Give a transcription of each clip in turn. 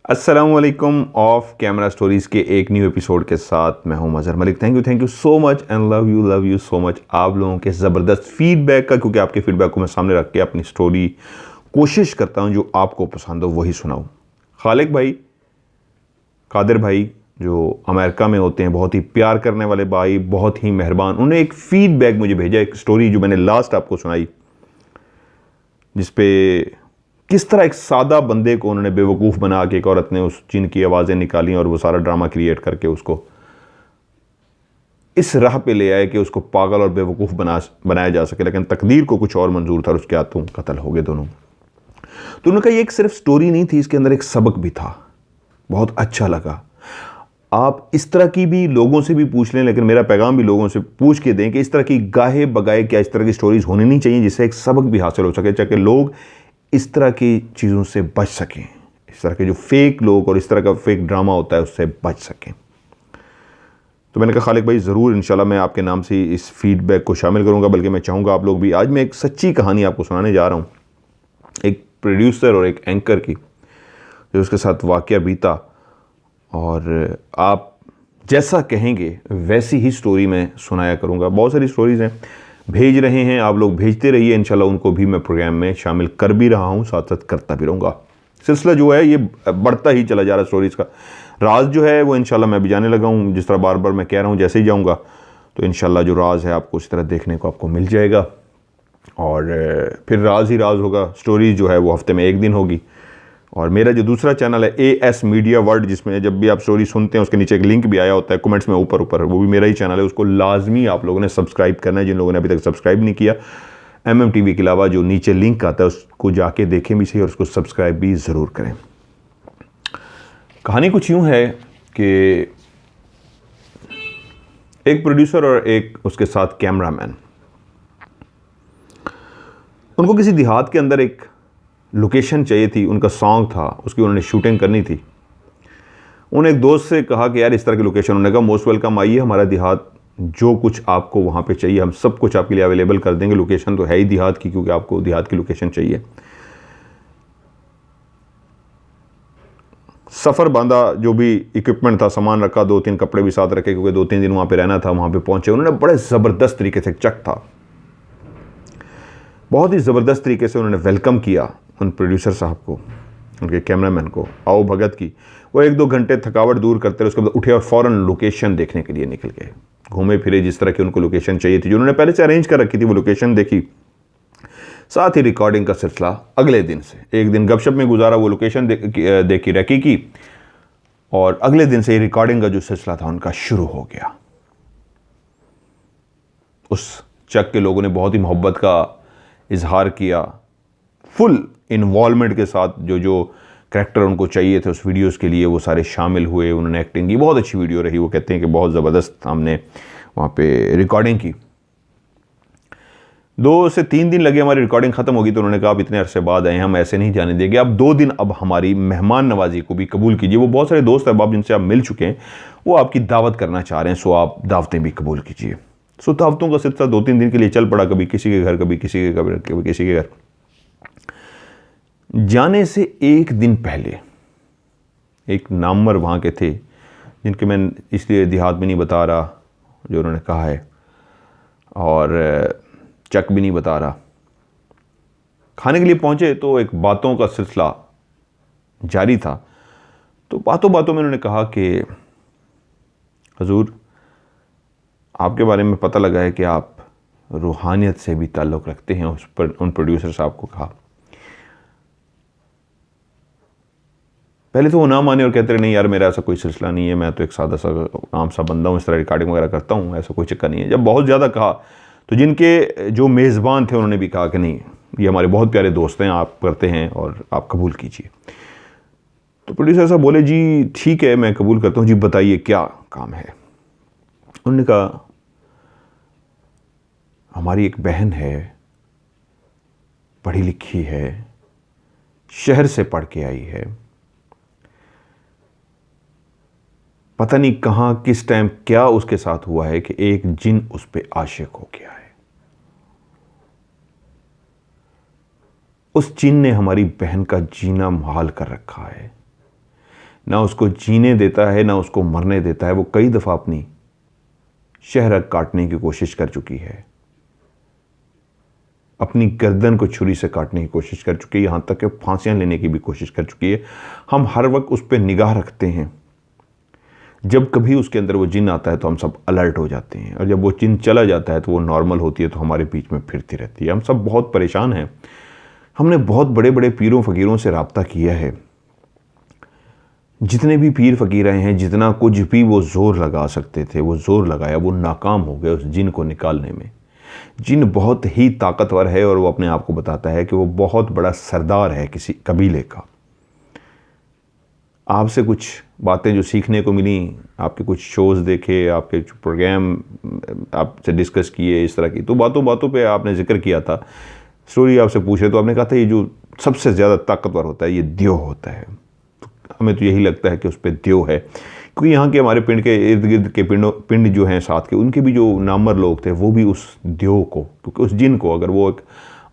अस्सलामुअलैकुम of camera stories के एक न्यू एपिसोड के साथ मैं हूं Mazhar Malik. Thank you so much and love you so much आप लोगों के ज़बरदस्त फीडबैक का, क्योंकि आपके फीडबैक को मैं सामने रख के अपनी स्टोरी कोशिश करता हूं जो आपको पसंद हो वही सुनाऊं। खालिक भाई, कादिर भाई जो अमेरिका में होते हैं, बहुत ही प्यार करने वाले भाई, बहुत ही मेहरबान, उन्होंने एक फ़ीडबैक मुझे भेजा, एक स्टोरी जो मैंने लास्ट आपको सुनाई, जिसपे किस तरह एक सादा बंदे को उन्होंने बेवकूफ़ बना के एक औरत ने उस जिन की आवाज़ें निकाली और वो सारा ड्रामा क्रिएट करके उसको इस राह पे ले आए कि उसको पागल और बेवकूफ़ बनाया जा सके, लेकिन तकदीर को कुछ और मंजूर था और उसके हाथों कत्ल हो गए दोनों। तो उन्होंने कहा ये एक सिर्फ स्टोरी नहीं थी, इसके अंदर एक सबक भी था। बहुत अच्छा लगा। आप इस तरह की भी लोगों से भी पूछ लें, लेकिन मेरा पैगाम भी लोगों से पूछ के दें कि इस तरह की गाहे बगाए क्या इस तरह की स्टोरीज़ होनी नहीं चाहिए, जिससे एक सबक भी हासिल हो सके, ताकि लोग इस तरह की चीज़ों से बच सकें, इस तरह के जो फेक लोग और इस तरह का फेक ड्रामा होता है उससे बच सकें। तो मैंने कहा खालिक भाई ज़रूर इंशाल्लाह मैं आपके नाम से इस फीडबैक को शामिल करूंगा, बल्कि मैं चाहूँगा आप लोग भी। आज मैं एक सच्ची कहानी आपको सुनाने जा रहा हूँ, एक प्रोड्यूसर और एक एंकर की, जो उसके साथ वाक़या बीता, और आप जैसा कहेंगे वैसी ही स्टोरी मैं सुनाया करूँगा। बहुत सारी स्टोरीज़ हैं, भेज रहे हैं आप लोग, भेजते रहिए, इंशाल्लाह उनको भी मैं प्रोग्राम में शामिल कर भी रहा हूँ, साथ साथ करता भी रहूँगा। सिलसिला जो है ये बढ़ता ही चला जा रहा है स्टोरीज़ का। राज जो है वो इंशाल्लाह मैं भी जाने लगा हूँ, जिस तरह बार बार मैं कह रहा हूँ, जैसे ही जाऊँगा तो इंशाल्लाह जो राज है आपको उसी तरह देखने को आपको मिल जाएगा, और फिर राज ही राज होगा। स्टोरी जो है वो हफ्ते में एक दिन होगी। और मेरा जो दूसरा चैनल है AS मीडिया वर्ल्ड, जिसमें जब भी आप स्टोरी सुनते हैं उसके नीचे एक लिंक भी आया होता है कमेंट्स में ऊपर, वो भी मेरा ही चैनल है, उसको लाजमी आप लोगों ने सब्सक्राइब करना है, जिन लोगों ने अभी तक सब्सक्राइब नहीं किया। MMTV के अलावा जो नीचे लिंक आता है उसको जाके देखें भी सही और उसको सब्सक्राइब भी ज़रूर करें। कहानी कुछ यूँ है कि एक प्रोड्यूसर और एक उसके साथ कैमरामैन, उनको किसी देहात के अंदर एक लोकेशन चाहिए थी, उनका सॉन्ग था, उसकी उन्होंने शूटिंग करनी थी। उन्होंने एक दोस्त से कहा कि यार इस तरह की लोकेशन, उन्होंने कहा मोस्ट वेलकम, आइए हमारा देहात, जो कुछ आपको वहाँ पे चाहिए हम सब कुछ आपके लिए अवेलेबल कर देंगे। लोकेशन तो है ही देहात की, क्योंकि आपको देहात की लोकेशन चाहिए। सफ़र बांधा, जो भी इक्विपमेंट था, सामान रखा, 2-3 कपड़े भी साथ रखे, क्योंकि 2-3 दिन वहाँ पे रहना था। वहाँ पे पहुँचे, उन्होंने बड़े ज़बरदस्त तरीके से, चक था, बहुत ही ज़बरदस्त तरीके से उन्होंने वेलकम किया उन प्रोड्यूसर साहब को, उनके कैमरामैन को, आओ भगत की। वो 1-2 घंटे थकावट दूर करते रहे, उसके बाद उठे और फ़ौरन लोकेशन देखने के लिए निकल गए। घूमे फिरे, जिस तरह की उनको लोकेशन चाहिए थी, जो उन्होंने पहले से अरेंज कर रखी थी, वो लोकेशन देखी। साथ ही रिकॉर्डिंग का सिलसिला अगले दिन से, एक दिन गपशप में गुजारा, वो लोकेशन देखी रेकी की, और अगले दिन से रिकॉर्डिंग का जो सिलसिला था उनका शुरू हो गया। उस चक के लोगों ने बहुत ही मोहब्बत का इजहार किया, फुल इन्वॉल्वमेंट के साथ। जो जो करैक्टर उनको चाहिए थे उस वीडियोस के लिए वो सारे शामिल हुए, उन्होंने एक्टिंग की, बहुत अच्छी वीडियो रही। वो कहते हैं कि बहुत ज़बरदस्त हमने वहाँ पे रिकॉर्डिंग की। 2 से 3 दिन लगे, हमारी रिकॉर्डिंग ख़त्म होगी, तो उन्होंने कहा आप इतने अरसे बाद आए, हम ऐसे नहीं जाने देंगे, अब 2 दिन अब हमारी मेहमान नवाजी को भी कबूल कीजिए। वो बहुत सारे दोस्त अहबाब जिनसे आप मिल चुके हैं, वो आपकी दावत करना चाह रहे हैं, सो आप दावतें भी कबूल कीजिए। सो दावतों का सिलसिला 2-3 दिन के लिए चल पड़ा, कभी किसी के घर, कभी किसी के घर, कभी किसी के घर। जाने से एक दिन पहले एक नामवर वहाँ के थे, जिनके मैं इसलिए देहात में नहीं बता रहा जो उन्होंने कहा है, और चक भी नहीं बता रहा। खाने के लिए पहुँचे तो एक बातों का सिलसिला जारी था। तो बातों बातों में उन्होंने कहा कि हजूर, आपके बारे में पता लगा है कि आप रूहानियत से भी ताल्लुक़ रखते हैं। उस पर उन प्रोड्यूसर साहब को कहा। पहले तो वो ना माने और कहते रहे नहीं यार मेरा ऐसा कोई सिलसिला नहीं है, मैं तो एक सादा सा आम सा बंदा हूँ, इस तरह रिकॉर्डिंग वगैरह करता हूँ, ऐसा कोई चक्कर नहीं है। जब बहुत ज़्यादा कहा तो जिनके जो मेज़बान थे उन्होंने भी कहा कि नहीं, ये हमारे बहुत प्यारे दोस्त हैं, आप करते हैं और आप कबूल कीजिए। तो प्रोड्यूसर साहब बोले जी ठीक है मैं कबूल करता हूँ, जी बताइए क्या काम है। उन्होंने कहा हमारी एक बहन है, पढ़ी लिखी है, शहर से पढ़ के आई है, पता नहीं कहाँ किस टाइम क्या उसके साथ हुआ है कि एक जिन उस पे आशिक हो गया है। उस जिन ने हमारी बहन का जीना मुहाल कर रखा है। ना उसको जीने देता है ना उसको मरने देता है। वो कई दफ़ा अपनी शहरत काटने की कोशिश कर चुकी है, अपनी गर्दन को छुरी से काटने की कोशिश कर चुकी है, यहाँ तक कि फांसियाँ लेने की भी कोशिश कर चुकी है। हम हर वक्त उस पर निगाह रखते हैं। जब कभी उसके अंदर वो जिन आता है तो हम सब अलर्ट हो जाते हैं, और जब वो जिन चला जाता है तो वो नॉर्मल होती है, तो हमारे बीच में फिरती रहती है। हम सब बहुत परेशान हैं। हमने बहुत बड़े बड़े पीरों फ़कीरों से रब्ता किया है। जितने भी पीर फ़कीर आए हैं, जितना कुछ भी वो ज़ोर लगा सकते थे वो ज़ोर लगाया, वो नाकाम हो गए उस जिन को निकालने में। जिन बहुत ही ताकतवर है और वो अपने आप को बताता है कि वो बहुत बड़ा सरदार है किसी कबीले का। आपसे कुछ बातें जो सीखने को मिली, आपके कुछ शोज़ देखे, आपके प्रोग्राम आपसे डिस्कस किए इस तरह की, तो बातों बातों पे आपने जिक्र किया था, स्टोरी आपसे पूछे तो आपने कहा था ये जो सबसे ज़्यादा ताकतवर होता है ये द्यो होता है। तो हमें तो यही लगता है कि उस पर द्यो है, क्योंकि यहाँ के हमारे पिंड के इर्द गिर्द के पिंड जो हैं साथ के, उनके भी जो नामवर लोग थे वो भी उस द्यो को, क्योंकि उस जिन को, अगर वो एक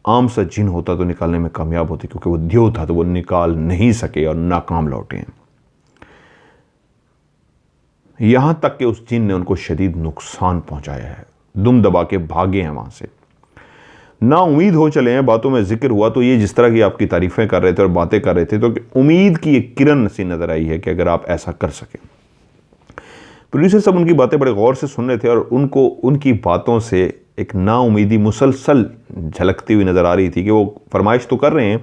आम सा जिन होता तो निकालने में कामयाब होते, क्योंकि वो द्यो था तो वो निकाल नहीं सके और नाकाम लौटे हैं। यहाँ तक कि उस जिन ने उनको शदीद नुकसान पहुँचाया है, दुम दबा के भागे हैं वहाँ से, ना उम्मीद हो चले हैं। बातों में जिक्र हुआ तो ये जिस तरह की आपकी तारीफ़ें कर रहे थे और बातें कर रहे थे, तो उम्मीद की एक किरण सी नज़र आई है कि अगर आप ऐसा कर सकें। प्रोड्यूसर सब उनकी बातें बड़े गौर से सुन रहे थे और उनको उनकी बातों से एक नाउमीदी मुसलसल झलकती हुई नज़र आ रही थी कि वो फरमाइश तो कर रहे हैं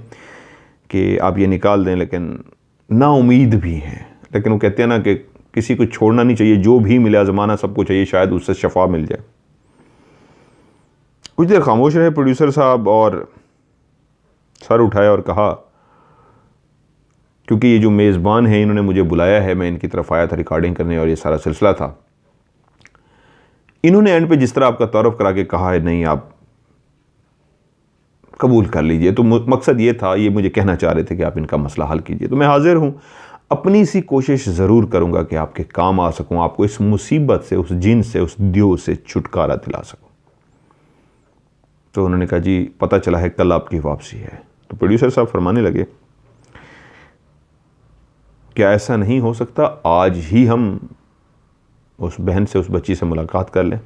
कि आप ये निकाल दें, लेकिन नाउमीद भी हैं। लेकिन वो कहते हैं ना कि किसी को छोड़ना नहीं चाहिए, जो भी मिला ज़माना सबको चाहिए, शायद उससे शफा मिल जाए। कुछ देर खामोश रहे प्रोड्यूसर साहब और सर उठाया और कहा, क्योंकि ये जो मेज़बान हैं इन्होंने मुझे बुलाया है, मैं इनकी तरफ आया था रिकॉर्डिंग करने और ये सारा सिलसिला था। इन्होंने एंड पे जिस तरह आपका तौरफ करा के कहा है, नहीं आप कबूल कर लीजिए, तो मकसद ये था, ये मुझे कहना चाह रहे थे कि आप इनका मसला हल कीजिए। तो मैं हाजिर हूँ, अपनी सी कोशिश ज़रूर करूँगा कि आपके काम आ सकूँ, आपको इस मुसीबत से, उस जिन से, उस द्यो से छुटकारा दिला सकूँ। तो उन्होंने कहा जी पता चला है कल आपकी वापसी है। तो प्रोड्यूसर साहब फरमाने लगे, क्या ऐसा नहीं हो सकता आज ही हम उस बहन से, उस बच्ची से मुलाकात कर लें?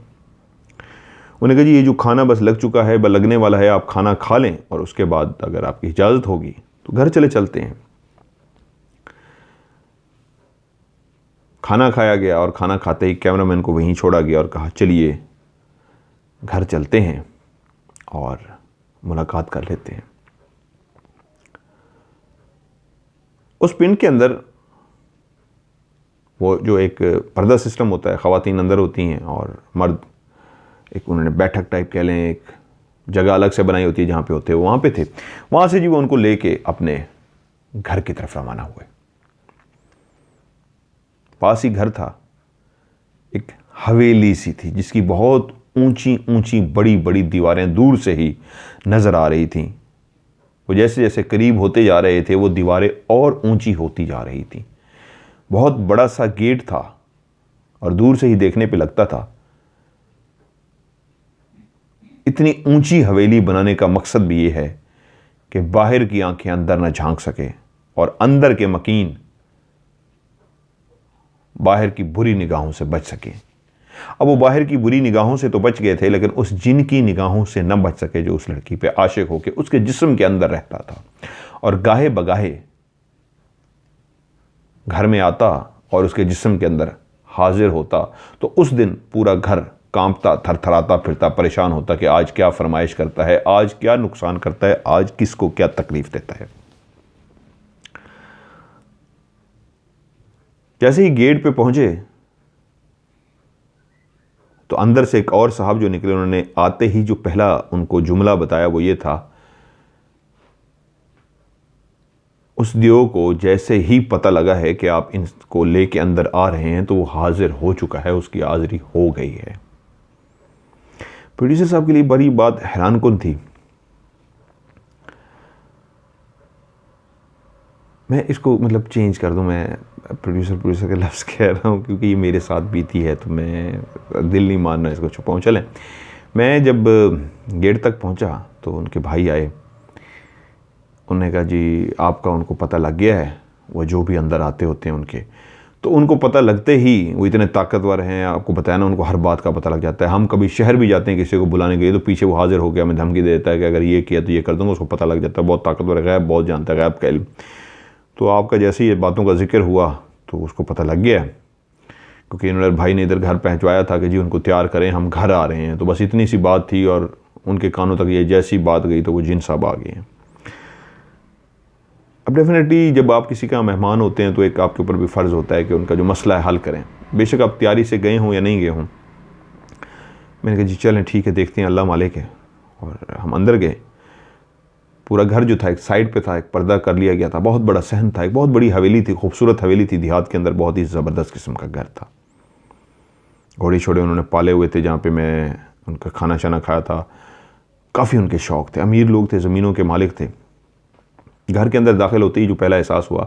उन्होंने कहा जी ये जो खाना बस लग चुका है, लगने वाला है, आप खाना खा लें और उसके बाद अगर आपकी इजाज़त होगी तो घर चले चलते हैं। खाना खाया गया और खाना खाते ही कैमरामैन को वहीं छोड़ा गया और कहा चलिए घर चलते हैं और मुलाकात कर लेते हैं। उस पिंड के अंदर वो जो एक पर्दा सिस्टम होता है, ख़वातीन अंदर होती हैं और मर्द, एक उन्होंने बैठक टाइप कह लें, एक जगह अलग से बनाई होती है जहाँ पे होते हैं, वो वहाँ पे थे। वहाँ से जी वो उनको लेके अपने घर की तरफ रवाना हुए। पास ही घर था, एक हवेली सी थी जिसकी बहुत ऊंची ऊंची बड़ी बड़ी दीवारें दूर से ही नज़र आ रही थीं। वो जैसे जैसे करीब होते जा रहे थे वो दीवारें और ऊंची होती जा रही थीं। बहुत बड़ा सा गेट था और दूर से ही देखने पे लगता था इतनी ऊंची हवेली बनाने का मकसद भी ये है कि बाहर की आंखें अंदर न झांक सके और अंदर के मकीन बाहर की बुरी निगाहों से बच सके। अब वो बाहर की बुरी निगाहों से तो बच गए थे, लेकिन उस जिन की निगाहों से न बच सके जो उस लड़की पे आशिक होकर उसके जिस्म के अंदर रहता था और गाहे बगाहे घर में आता और उसके जिस्म के अंदर हाजिर होता। तो उस दिन पूरा घर कांपता, थरथराता फिरता, परेशान होता कि आज क्या फरमाइश करता है, आज क्या नुकसान करता है, आज किसको क्या तकलीफ देता है। जैसे ही गेट पे पहुंचे तो अंदर से एक और साहब जो निकले, उन्होंने आते ही जो पहला उनको जुमला बताया वो ये था, उस दियो को जैसे ही पता लगा है कि आप इनको लेके अंदर आ रहे हैं तो वो हाजिर हो चुका है, उसकी हाजिरी हो गई है। प्रोड्यूसर साहब के लिए बड़ी बात हैरानकुन थी। मैं इसको मतलब चेंज कर दूं, मैं प्रोड्यूसर के लफ्ज़ कह रहा हूं क्योंकि ये मेरे साथ बीती है तो मैं दिल नहीं मानना इसको छुपाऊं। चलें, मैं जब गेट तक पहुंचा तो उनके भाई आए। उन्होंने कहा जी आपका उनको पता लग गया है, वो जो भी अंदर आते होते हैं उनके, तो उनको पता लगते ही, वो इतने ताकतवर हैं, आपको बताया ना, उनको हर बात का पता लग जाता है। हम कभी शहर भी जाते हैं किसी को बुलाने के लिए, तो पीछे वो हाजिर हो गया, हमें धमकी दे देता है कि अगर ये किया तो ये कर दूँगा, उसको पता लग जाता है, बहुत ताकतवर है, गैब बहुत जानता है, गैब का इल्म। तो आपका जैसे ही ये बातों का जिक्र हुआ तो उसको पता लग गया, क्योंकि इन्होंने भाई ने इधर घर पहुँचवाया था कि जी उनको तैयार करें, हम घर आ रहे हैं। तो बस इतनी सी बात थी और उनके कानों तक ये जैसी बात गई तो वो जिन साहब आ गए हैं। अब डेफिनेटली जब आप किसी का मेहमान होते हैं तो एक आपके ऊपर भी फ़र्ज़ होता है कि उनका जो मसला है हल करें, बेशक आप तैयारी से गए हों या नहीं गए हों। मैंने कहा जी चलें ठीक है, देखते हैं, अल्लाह मालिक है। और हम अंदर गए। पूरा घर जो था एक साइड पे था, एक पर्दा कर लिया गया था, बहुत बड़ा सहन था, एक बहुत बड़ी हवेली थी, खूबसूरत हवेली थी, देहात के अंदर बहुत ही ज़बरदस्त किस्म का घर था। घोड़े छोड़े उन्होंने पाले हुए थे, जहाँ पे मैं उनका खाना शाना खाया था। काफ़ी उनके शौक़ थे, अमीर लोग थे, ज़मीनों के मालिक थे। घर के अंदर दाखिल होते ही जो पहला एहसास हुआ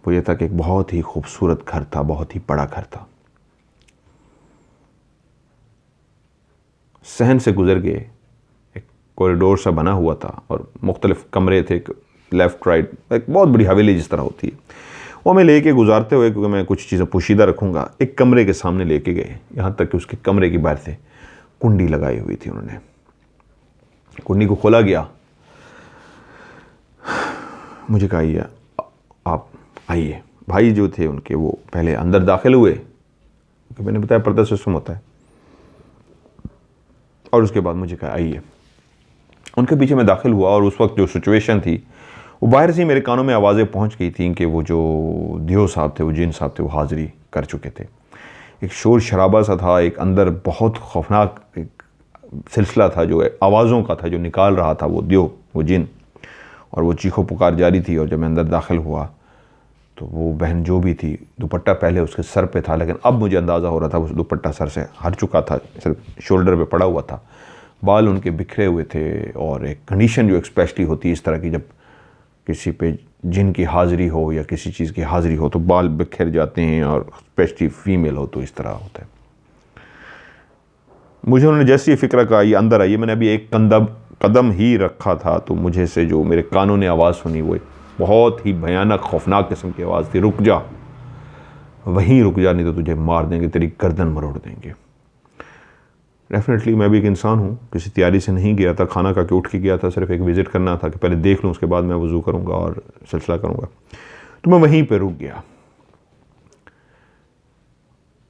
वो ये था कि एक बहुत ही खूबसूरत घर था, बहुत ही बड़ा घर था। सहन से गुजर गए, एक कॉरिडोर सा बना हुआ था और मुख्तलिफ कमरे थे, लेफ़्ट राइट, एक बहुत बड़ी हवेली जिस तरह होती है। वो हमें लेके गुजारते हुए, क्योंकि मैं कुछ चीज़ें पोशीदा रखूँगा, एक कमरे के सामने लेके गए, यहाँ तक कि उसके कमरे की बाहर से कुंडी लगाई हुई थी उन्होंने। कुंडी को खोला गया, मुझे कहा ये आप आइए। भाई जो थे उनके वो पहले अंदर दाखिल हुए, क्योंकि मैंने बताया पर्दा सिस्टम होता है, और उसके बाद मुझे कहा आइए। उनके पीछे मैं दाखिल हुआ और उस वक्त जो सिचुएशन थी वो बाहर से ही मेरे कानों में आवाज़ें पहुंच गई थी कि वो जो दियो साहब थे, वो जिन साहब थे, वो हाज़िरी कर चुके थे। एक शोर शराबा सा था, एक अंदर बहुत खौफनाक एक सिलसिला था जो आवाज़ों का था, जो निकाल रहा था वो दियो, वो जिन, और वो चीखो पुकार जारी थी। और जब मैं अंदर दाखिल हुआ तो वो बहन जो भी थी, दुपट्टा पहले उसके सर पे था, लेकिन अब मुझे अंदाज़ा हो रहा था वो दुपट्टा सर से हट चुका था, सिर्फ शोल्डर पे पड़ा हुआ था। बाल उनके बिखरे हुए थे, और एक कंडीशन जो स्पेशली होती है इस तरह की, जब किसी पे जिन की हाज़िरी हो या किसी चीज़ की हाज़िरी हो तो बाल बिखर जाते हैं, और स्पेशली फीमेल हो तो इस तरह होता है। मुझे उन्होंने जैसे ही फ़िक्र का ये अंदर आइए, मैंने अभी एक कदम ही रखा था तो मुझे से जो मेरे कानों ने आवाज़ सुनी वो एक बहुत ही भयानक खौफनाक किस्म की आवाज़ थी, रुक जा, वहीं रुक जा, नहीं तो तुझे मार देंगे, तेरी गर्दन मरोड़ देंगे। डेफिनेटली मैं भी एक इंसान हूँ, किसी तैयारी से नहीं गया था, खाना खा के उठ के गया था, सिर्फ एक विज़िट करना था कि पहले देख लूँ, उसके बाद मैं वज़ू करूँगा और सिलसिला करूँगा। तो मैं वहीं पर रुक गया।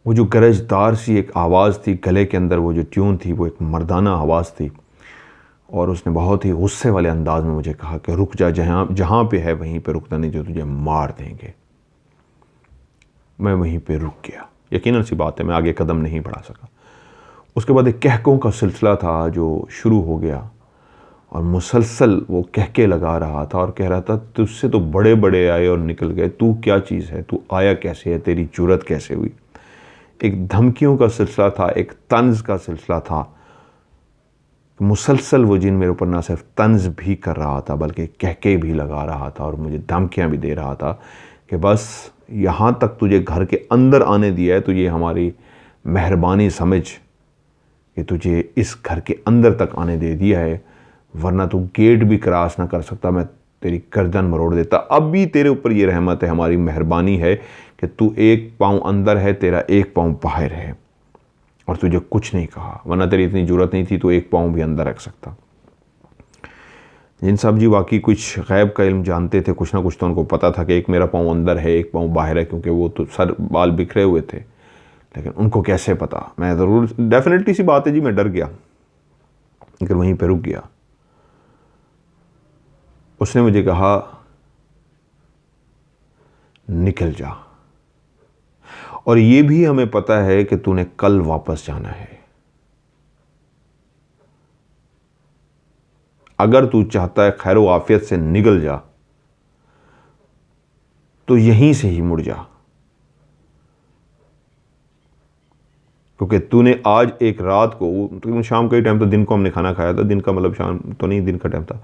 वो जो गरजदार सी एक आवाज़ थी गले के अंदर, वो जो ट्यून थी, वो एक मर्दाना आवाज़ थी, और उसने बहुत ही गुस्से वाले अंदाज में मुझे कहा कि रुक जा, जहाँ पे है वहीं पे रुकना, नहीं तो तुझे मार देंगे। मैं वहीं पे रुक गया। यकीनन सी बात है मैं आगे कदम नहीं बढ़ा सका। उसके बाद एक कहकों का सिलसिला था जो शुरू हो गया, और मुसलसल वो कहके लगा रहा था और कह रहा था, तुझसे तो बड़े बड़े आए और निकल गए, तू क्या चीज़ है, तू आया कैसे है, तेरी जुर्रत कैसे हुई। एक धमकियों का सिलसिला था, एक तंज का सिलसिला था। मुसलसल वो जिन मेरे ऊपर ना सिर्फ तंज भी कर रहा था बल्कि कहके भी लगा रहा था और मुझे धमकियां भी दे रहा था कि बस यहाँ तक तुझे घर के अंदर आने दिया है तो ये हमारी मेहरबानी समझ कि तुझे इस घर के अंदर तक आने दे दिया है, वरना तू गेट भी क्रॉस ना कर सकता, मैं तेरी गर्दन मरोड़ देता। अब भी तेरे ऊपर ये रहमत है, हमारी मेहरबानी है कि तू एक पाँव अंदर है, तेरा एक पाँव बाहर है, और तुझे कुछ नहीं कहा, वरना तेरी इतनी ज़रूरत नहीं थी तो एक पाँव भी अंदर रख सकता। जिन साहब जी वाकई कुछ गैब का इल्म जानते थे, कुछ ना कुछ तो उनको पता था कि एक मेरा पाँव अंदर है, एक पाँव बाहर है, क्योंकि वो तो सर बाल बिखरे हुए थे। लेकिन उनको कैसे पता? मैं ज़रूर, डेफिनेटली सी बात है जी, मैं डर गया, लेकिन वहीं पर रुक गया। उसने मुझे कहा, निकल जा, और ये भी हमें पता है कि तूने कल वापस जाना है। अगर तू चाहता है खैर व आफियत से निकल जा तो यहीं से ही मुड़ जा, क्योंकि तूने आज एक रात को, शाम का ही टाइम था, दिन को हमने खाना खाया था, दिन का मतलब शाम तो नहीं, दिन का टाइम था,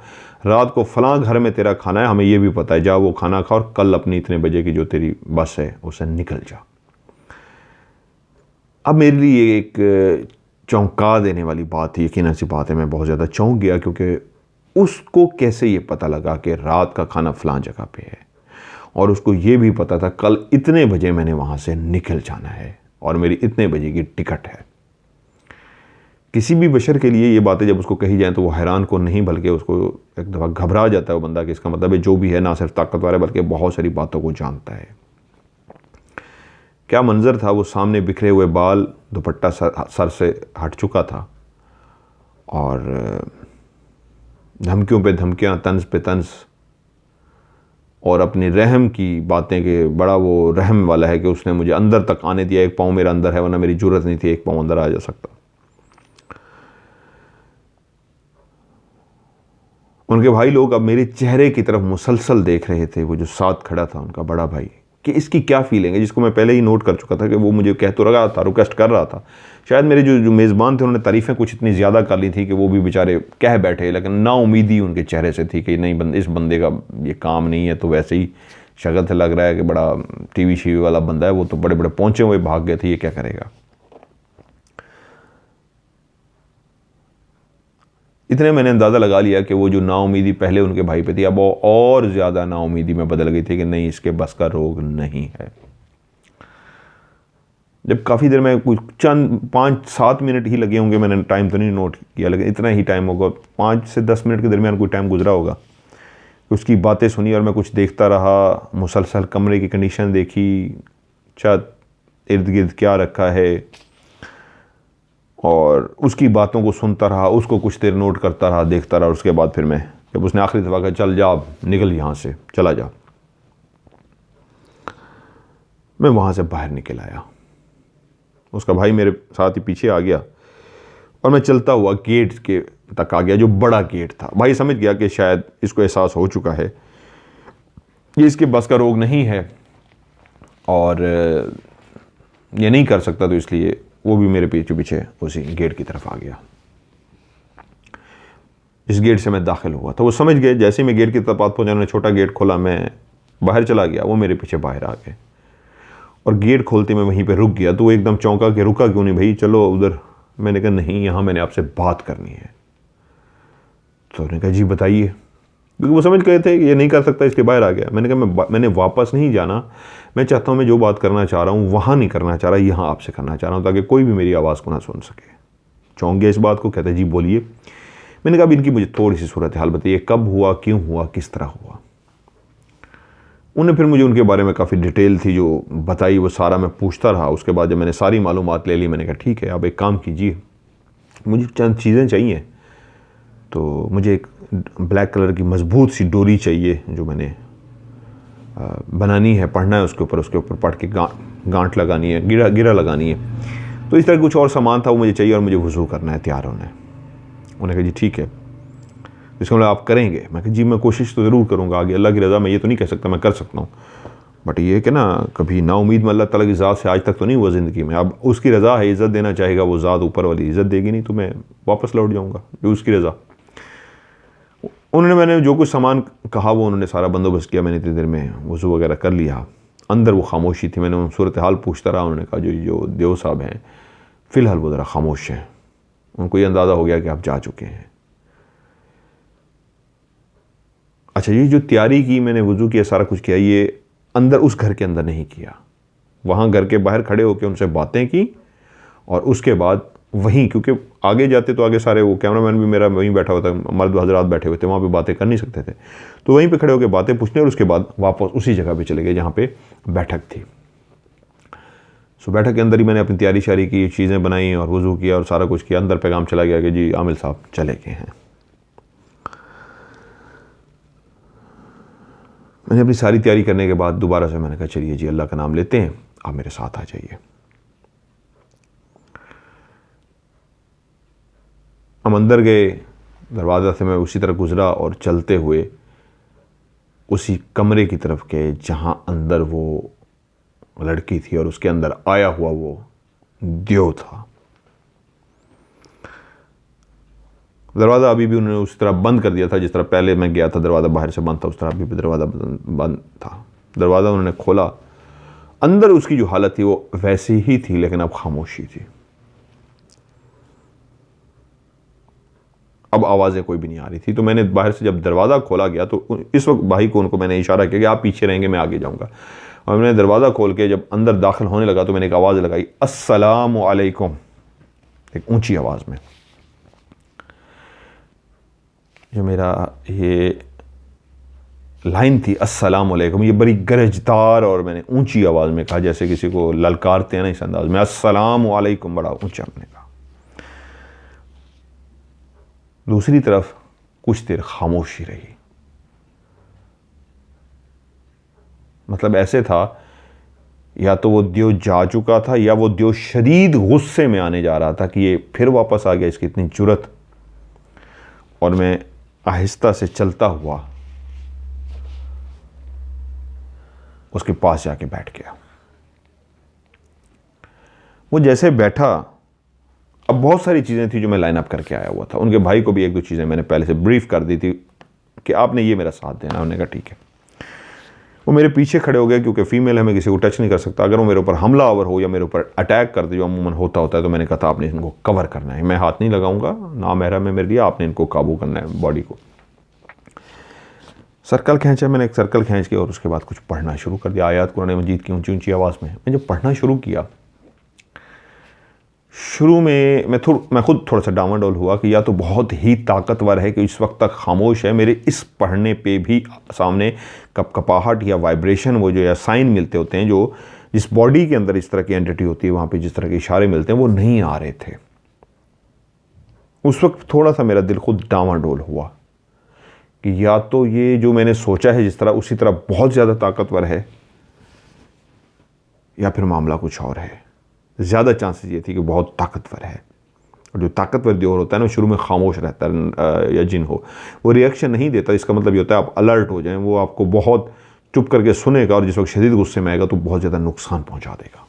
रात को फलां घर में तेरा खाना है, हमें यह भी पता है, जा वो खाना खा और कल अपनी इतने बजे की जो तेरी बस है उससे निकल जा। अब मेरे लिए एक चौंका देने वाली बात थी, यकीनन सी बात है मैं बहुत ज़्यादा चौंक गया, क्योंकि उसको कैसे ये पता लगा कि रात का खाना फलां जगह पे है, और उसको ये भी पता था कल इतने बजे मैंने वहाँ से निकल जाना है और मेरी इतने बजे की टिकट है। किसी भी बशर के लिए ये बातें जब उसको कही जाएं तो वो हैरान को नहीं बल्कि उसको एक दफ़ा घबरा जाता है वो बंदा कि इसका मतलब है जो भी है ना सिर्फ ताकतवर है बल्कि बहुत सारी बातों को जानता है। क्या मंजर था, वो सामने बिखरे हुए बाल, दुपट्टा सर से हट चुका था और धमकियों पे धमकियां, तंज पे तंज, और अपनी रहम की बातें के बड़ा वो रहम वाला है कि उसने मुझे अंदर तक आने दिया। एक पाँव मेरा अंदर है वरना मेरी जरूरत नहीं थी एक पाँव अंदर आ जा सकता। उनके भाई लोग अब मेरे चेहरे की तरफ मुसलसल देख रहे थे। वो जो साथ खड़ा था उनका बड़ा भाई, कि इसकी क्या फीलिंग है, जिसको मैं पहले ही नोट कर चुका था कि वो मुझे कह तो रहा था, रिक्वेस्ट कर रहा था। शायद मेरे जो मेज़बान थे उन्होंने तारीफ़ें कुछ इतनी ज़्यादा कर ली थी कि वो भी बेचारे कह बैठे, लेकिन नाउमीदी उनके चेहरे से थी कि नहीं इस बंदे का ये काम नहीं है। तो वैसे ही शक्ल से लग रहा है कि बड़ा टीवी शीवी वाला बंदा है, वो तो बड़े बड़े पहुँचे हुए भाग गए थे, ये क्या करेगा। इतने मैंने अंदाज़ा लगा लिया कि वो जो नाउमीदी पहले उनके भाई पे थी अब वो और ज़्यादा नाउमीदी में बदल गई थी कि नहीं इसके बस का रोग नहीं है। जब काफ़ी देर में कुछ चंद 5-7 मिनट ही लगे होंगे, मैंने टाइम तो नहीं नोट किया लेकिन इतना ही टाइम होगा, 5 से 10 मिनट के दरमियान कोई टाइम गुजरा होगा। उसकी बातें सुनी और मैं कुछ देखता रहा, मुसलसल कमरे की कंडीशन देखी, छत इर्द गिर्द क्या रखा है, और उसकी बातों को सुनता रहा, उसको कुछ देर नोट करता रहा, देखता रहा। उसके बाद फिर मैं जब उसने आखिरी दफ़ा कहा चल जा निकल यहाँ से, चला जा, मैं वहाँ से बाहर निकल आया। उसका भाई मेरे साथ ही पीछे आ गया और मैं चलता हुआ गेट के तक आ गया, जो बड़ा गेट था। भाई समझ गया कि शायद इसको एहसास हो चुका है ये इसके बस का रोग नहीं है और ये नहीं कर सकता, तो इसलिए वो भी मेरे पीछे पीछे उसी गेट की तरफ आ गया। इस गेट से मैं दाखिल हुआ तो वो समझ गए। जैसे मैं गेट की तरफ पहुंचा, उन्होंने छोटा गेट खोला, मैं बाहर चला गया, वो मेरे पीछे बाहर आ गए और गेट खोलते मैं वहीं पे रुक गया। तो वो एकदम चौंका कि रुका क्यों नहीं भाई, चलो उधर। मैंने कहा नहीं, यहाँ मैंने आपसे बात करनी है। तो उन्होंने कहा जी बताइए, क्योंकि वो समझ गए थे कि ये नहीं कर सकता, इसलिए बाहर आ गया। मैंने कहा मैंने वापस नहीं जाना, मैं चाहता हूँ मैं जो बात करना चाह रहा हूँ वहाँ नहीं करना चाह रहा, यहाँ आपसे करना चाह रहा हूँ ताकि कोई भी मेरी आवाज़ को ना सुन सके। चौंक गया इस बात को, कहते जी बोलिए। मैंने कहा अब इनकी मुझे थोड़ी सी सूरत हाल बताइए, कब हुआ, क्यों हुआ, किस तरह हुआ। उन्हें फिर मुझे उनके बारे में काफ़ी डिटेल थी जो बताई, वो सारा मैं पूछता रहा। उसके बाद जब मैंने सारी मालूमात ले ली, मैंने कहा ठीक है, आप एक काम कीजिए, मुझे चंद चीज़ें चाहिए। तो मुझे एक ब्लैक कलर की मजबूत सी डोरी चाहिए जो मैंने बनानी है, पढ़ना है उसके ऊपर पढ़ के गांठ लगानी है, गिरा लगानी है। तो इस तरह कुछ और सामान था वो मुझे चाहिए और मुझे वज़ू करना है तैयार होना है। उन्होंने कहा जी ठीक है, इसका मतलब आप करेंगे। मैं कहा जी मैं कोशिश तो ज़रूर करूँगा, आगे अल्लाह की रज़ा मैं ये तो नहीं कह सकता मैं कर सकता हूँ, बट ये कि ना कभी नाउमीद में अल्लाह ताला की ज़ात से आज तक तो नहीं हुआ ज़िंदगी में। अब उसकी रज़ा है, इज़्ज़त देना चाहेगा वो ज़ात, ऊपर वाली इज़्ज़त देगी नहीं तो मैं वापस लौट जाऊँगा, जो उसकी रज़ा। मैंने जो कुछ सामान कहा वो उन्होंने सारा बंदोबस्त किया। मैंने इतनी देर में वज़ू वगैरह कर लिया। अंदर वो खामोशी थी, मैंने उन सूरत हाल पूछता रहा। उन्होंने कहा जो देव साहब हैं फ़िलहाल वो ज़रा खामोश हैं, उनको ये अंदाज़ा हो गया कि आप जा चुके हैं। अच्छा, ये जो तैयारी की मैंने, वज़ू किया, सारा कुछ किया, ये अंदर उस घर के अंदर नहीं किया, वहाँ घर के बाहर खड़े होकर उनसे बातें की और उसके बाद वहीं, क्योंकि आगे जाते तो आगे सारे वो कैमरामैन भी मेरा वहीं बैठा हुआ था, मर्द हजरात बैठे हुए थे, वहाँ पे बातें कर नहीं सकते थे, तो वहीं पे खड़े होकर बातें पूछने और उसके बाद वापस उसी जगह पे चले गए जहाँ पे बैठक थी। सो बैठक के अंदर ही मैंने अपनी तैयारी शारी की, चीज़ें बनाई और वज़ू किया और सारा कुछ किया। अंदर पैगाम चला गया कि जी आमिल साहब चले गए हैं। मैंने अपनी सारी तैयारी करने के बाद दोबारा से मैंने कहा चलिए जी अल्लाह का नाम लेते हैं, आप मेरे साथ आ जाइए। हम अंदर गए, दरवाज़ा से मैं उसी तरह गुज़रा और चलते हुए उसी कमरे की तरफ गए जहाँ अंदर वो लड़की थी और उसके अंदर आया हुआ वो देव था। दरवाज़ा अभी भी उन्होंने उस तरह बंद कर दिया था जिस तरह पहले मैं गया था, दरवाज़ा बाहर से बंद था, उस तरह अभी भी दरवाज़ा बंद था। दरवाज़ा उन्होंने खोला, अंदर उसकी जो हालत थी वो वैसी ही थी लेकिन अब खामोशी थी। अब आवाज़ें कोई भी नहीं आ रही थी। तो मैंने बाहर से जब दरवाज़ा खोला गया तो इस वक्त भाई को उनको मैंने इशारा किया कि आप पीछे रहेंगे, मैं आगे जाऊँगा। और मैंने दरवाज़ा खोल के जब अंदर दाखिल होने लगा तो मैंने एक आवाज़ लगाई, अस्सलामु अलैकुम, एक ऊंची आवाज़ में। जो मेरा ये लाइन थी अस्सलामु अलैकुम, ये बड़ी गरजदार और मैंने ऊंची आवाज़ में कहा, जैसे किसी को ललकारते हैं ना इस अंदाज में, अस्सलामु अलैकुम, बड़ा ऊंचा मैंने कहा। दूसरी तरफ कुछ देर खामोशी रही। मतलब ऐसे था या तो वो दियो जा चुका था या वो दियो शदीद गुस्से में आने जा रहा था कि ये फिर वापस आ गया, इसकी इतनी जुर्रत। और मैं आहिस्ता से चलता हुआ उसके पास जाके बैठ गया। वो जैसे बैठा, अब बहुत सारी चीज़ें थी जो मैं लाइन अप करके आया हुआ था। उनके भाई को भी एक दो चीज़ें मैंने पहले से ब्रीफ कर दी थी कि आपने ये मेरा साथ देना। उन्होंने कहा ठीक है। वो मेरे पीछे खड़े हो गए क्योंकि फीमेल है, मैं किसी को टच नहीं कर सकता। अगर वो मेरे ऊपर हमलावर हो या मेरे ऊपर अटैक कर दे, जो अमूमन होता है, तो मैंने कहा था आपने इनको कवर करना है, मैं हाथ नहीं लगाऊंगा, ना महरम है मेरे लिए, आपने इनको काबू करना है, बॉडी को। सर्कल खींचा मैंने, एक सर्कल खींच के और उसके बाद कुछ पढ़ना शुरू कर दिया, आयत कुरान मजीद की ऊंची ऊंची आवाज़ में। मैं जब पढ़ना शुरू किया, शुरू में मैं खुद थोड़ा सा डामाडोल हुआ कि या तो बहुत ही ताकतवर है कि इस वक्त तक खामोश है, मेरे इस पढ़ने पे भी सामने कपकपाहट या वाइब्रेशन, वो जो या साइन मिलते होते हैं, जो जिस बॉडी के अंदर इस तरह की एंटिटी होती है, वहाँ पे जिस तरह के इशारे मिलते हैं, वो नहीं आ रहे थे। उस वक्त थोड़ा सा मेरा दिल खुद डामाडोल हुआ कि या तो ये जो मैंने सोचा है जिस तरह, उसी तरह बहुत ज़्यादा ताकतवर है, या फिर मामला कुछ और है। ज़्यादा चांसेस ये थी कि बहुत ताकतवर है। और जो ताकतवर दियोर होता है ना, शुरू में खामोश रहता है, या जिन हो, वो रिएक्शन नहीं देता। इसका मतलब ये होता है आप अलर्ट हो जाएं, वो आपको बहुत चुप करके सुनेगा और जिस वक्त शदीद गुस्से में आएगा तो बहुत ज़्यादा नुकसान पहुंचा देगा।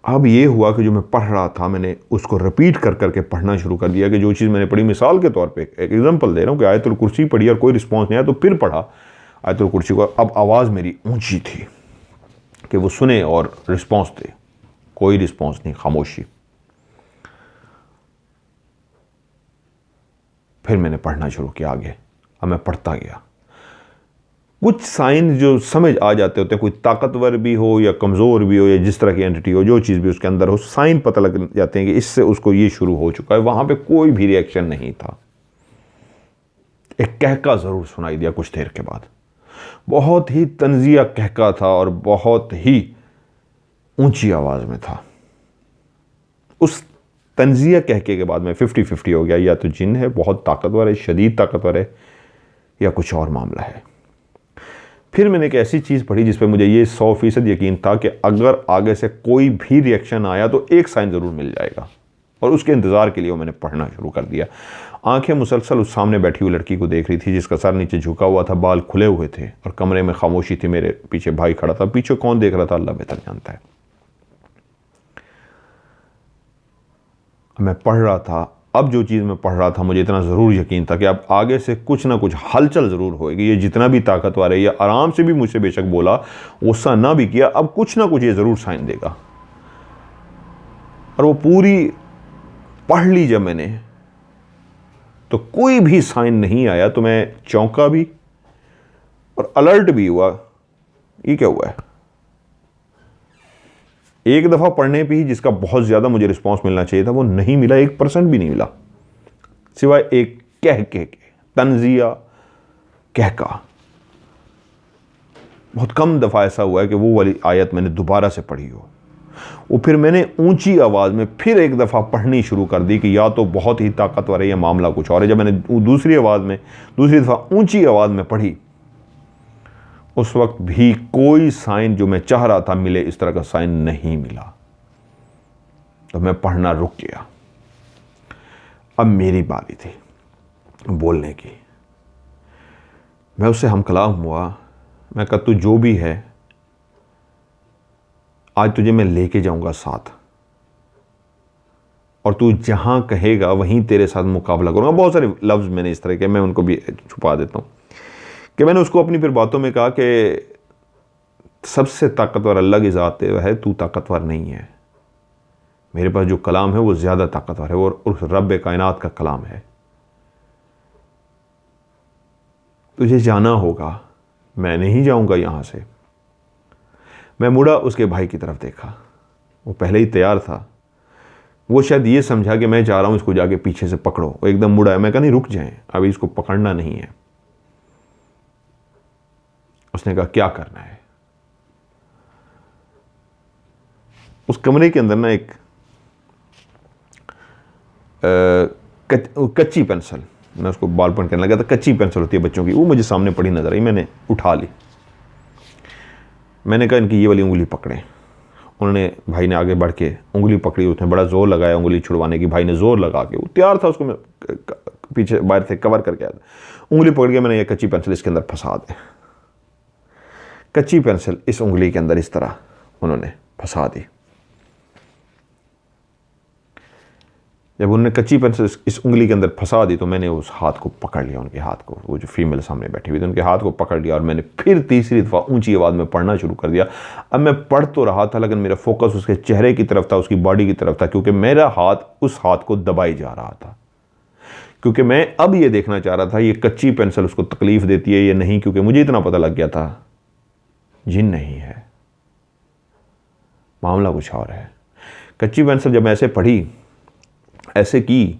अब ये हुआ कि जो मैं पढ़ रहा था, मैंने उसको रिपीट कर करके पढ़ना शुरू कर दिया कि जो चीज़ मैंने पढ़ी, मिसाल के तौर पे एक एग्जांपल दे रहा हूँ कि आयतुल कुर्सी पढ़ी और कोई रिस्पॉन्स नहीं आया, तो फिर पढ़ा आयतुल कुर्सी को। अब आवाज़ मेरी ऊंची थी कि वो सुने और रिस्पॉन्स दे। कोई रिस्पॉन्स नहीं, खामोशी। फिर मैंने पढ़ना शुरू किया आगे। अब मैं पढ़ता गया। कुछ साइन जो समझ आ जाते होते हैं, कोई ताकतवर भी हो या कमज़ोर भी हो या जिस तरह की एंटिटी हो, जो चीज़ भी उसके अंदर हो, साइन पता लग जाते हैं कि इससे उसको ये शुरू हो चुका है। वहाँ पे कोई भी रिएक्शन नहीं था। एक कहका ज़रूर सुनाई दिया कुछ देर के बाद, बहुत ही तंजिया कहका था और बहुत ही ऊंची आवाज़ में था। उस तंजिया कहके के बाद में 50-50 हो गया, या तो जिन है, बहुत ताकतवर है, शदीद ताकतवर है, या कुछ और मामला है। फिर मैंने एक ऐसी चीज़ पढ़ी जिस पर मुझे ये 100% यकीन था कि अगर आगे से कोई भी रिएक्शन आया तो एक साइन ज़रूर मिल जाएगा, और उसके इंतज़ार के लिए मैंने पढ़ना शुरू कर दिया। आंखें मुसलसल उस सामने बैठी हुई लड़की को देख रही थी जिसका सर नीचे झुका हुआ था, बाल खुले हुए थे, और कमरे में खामोशी थी। मेरे पीछे भाई खड़ा था। पीछे कौन देख रहा था अल्लाह बेहतर जानता है। मैं पढ़ रहा था। अब जो चीज़ मैं पढ़ रहा था, मुझे इतना ज़रूर यकीन था कि अब आगे से कुछ ना कुछ हलचल ज़रूर होएगी। ये जितना भी ताकतवर है, ये आराम से भी मुझसे बेशक बोला, गुस्सा ना भी किया, अब कुछ ना कुछ ये ज़रूर साइन देगा। और वो पूरी पढ़ ली जब मैंने, तो कोई भी साइन नहीं आया। तो मैं चौंका भी और अलर्ट भी हुआ, ये क्या हुआ है। एक दफ़ा पढ़ने पे ही जिसका बहुत ज़्यादा मुझे रिस्पॉन्स मिलना चाहिए था, वो नहीं मिला, 1% भी नहीं मिला, सिवाय एक कह के तंजिया कहका। बहुत कम दफ़ा ऐसा हुआ है कि वो वाली आयत मैंने दोबारा से पढ़ी हो। वो फिर मैंने ऊंची आवाज़ में फिर एक दफ़ा पढ़नी शुरू कर दी कि या तो बहुत ही ताकतवर है या मामला कुछ और है। जब मैंने दूसरी दफ़ा ऊंची आवाज़ में पढ़ी, उस वक्त भी कोई साइन जो मैं चाह रहा था मिले, इस तरह का साइन नहीं मिला। तो मैं पढ़ना रुक गया। अब मेरी बारी थी बोलने की। मैं उससे हमकलाम हुआ। मैं कहा तू जो भी है, आज तुझे मैं लेके जाऊंगा साथ, और तू जहां कहेगा वहीं तेरे साथ मुकाबला करूंगा। बहुत सारे लफ्ज़ मैंने इस तरह के, मैं उनको भी छुपा देता हूं कि मैंने उसको अपनी फिर बातों में कहा कि सबसे ताकतवर अल्लाह की ज़ात है, तू ताकतवर नहीं है। मेरे पास जो कलाम है वो ज़्यादा ताकतवर है और उस रब कायनात का कलाम है। तुझे जाना होगा, मैं नहीं जाऊंगा यहाँ से। मैं मुड़ा, उसके भाई की तरफ देखा, वो पहले ही तैयार था। वो शायद ये समझा कि मैं चाह रहा हूँ इसको जाके पीछे से पकड़ो। वो एकदम मुड़ा है। मैं कहा नहीं, रुक जाएं, अभी इसको पकड़ना नहीं है। उसने कहा क्या करना है? उस कमरे के अंदर ना एक कच्ची पेंसिल, मैं उसको बॉल पॉइंट करने लगा था, कच्ची पेंसिल होती है बच्चों की, वो मुझे सामने पड़ी नजर आई। मैंने उठा ली। मैंने कहा इनकी ये वाली उंगली पकड़ें। उन्होंने, भाई ने आगे बढ़ के उंगली पकड़ी, उसने बड़ा जोर लगाया उंगली छुड़वाने की। भाई ने जोर लगा के, वो तैयार था, उसको मैं पीछे बाहर से कवर करके आया था। उंगली पकड़ के मैंने ये कच्ची पेंसिल इसके अंदर फंसा दे। कच्ची पेंसिल इस उंगली के अंदर इस तरह उन्होंने फंसा दी। जब उन्होंने कच्ची पेंसिल इस उंगली के अंदर फंसा दी तो मैंने उस हाथ को पकड़ लिया, उनके हाथ को, वो जो फीमेल सामने बैठी हुई थी उनके हाथ को पकड़ लिया और मैंने फिर तीसरी दफ़ा ऊंची आवाज़ में पढ़ना शुरू कर दिया। अब मैं पढ़ तो रहा था लेकिन मेरा फोकस उसके चेहरे की तरफ था, उसकी बॉडी की तरफ था, क्योंकि मेरा हाथ उस हाथ को दबाई जा रहा था। क्योंकि मैं अब ये देखना चाह रहा था ये कच्ची पेंसिल उसको तकलीफ देती है या नहीं, क्योंकि मुझे इतना पता लग गया था जिन नहीं है, मामला कुछ और है। कच्ची पेंसिल जब मैं ऐसे पढ़ी, ऐसे की,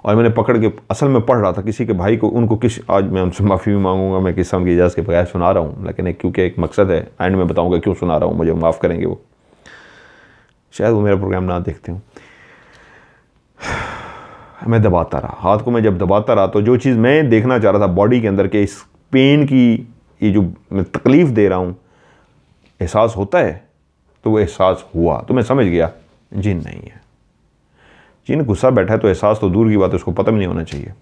और मैंने पकड़ के, असल में पढ़ रहा था किसी के भाई को, उनको किस, आज मैं उनसे माफ़ी भी मांगूंगा, मैं किस्सा उनकी इजाज़त के बगैर सुना रहा हूँ, लेकिन क्योंकि एक मकसद है, एंड में बताऊंगा क्यों सुना रहा हूँ, मुझे माफ़ करेंगे वो, शायद वो मेरा प्रोग्राम ना देखते हूँ। मैं दबाता रहा हाथ को, मैं जब दबाता रहा तो जो चीज़ मैं देखना चाह रहा था बॉडी के अंदर के इस पेन की, ये जो मैं तकलीफ़ दे रहा हूँ, एहसास होता है, तो वो एहसास हुआ तो मैं समझ गया जिन नहीं है। जिन गुस्सा बैठा है तो एहसास तो दूर की बात है, उसको पता भी नहीं होना चाहिए।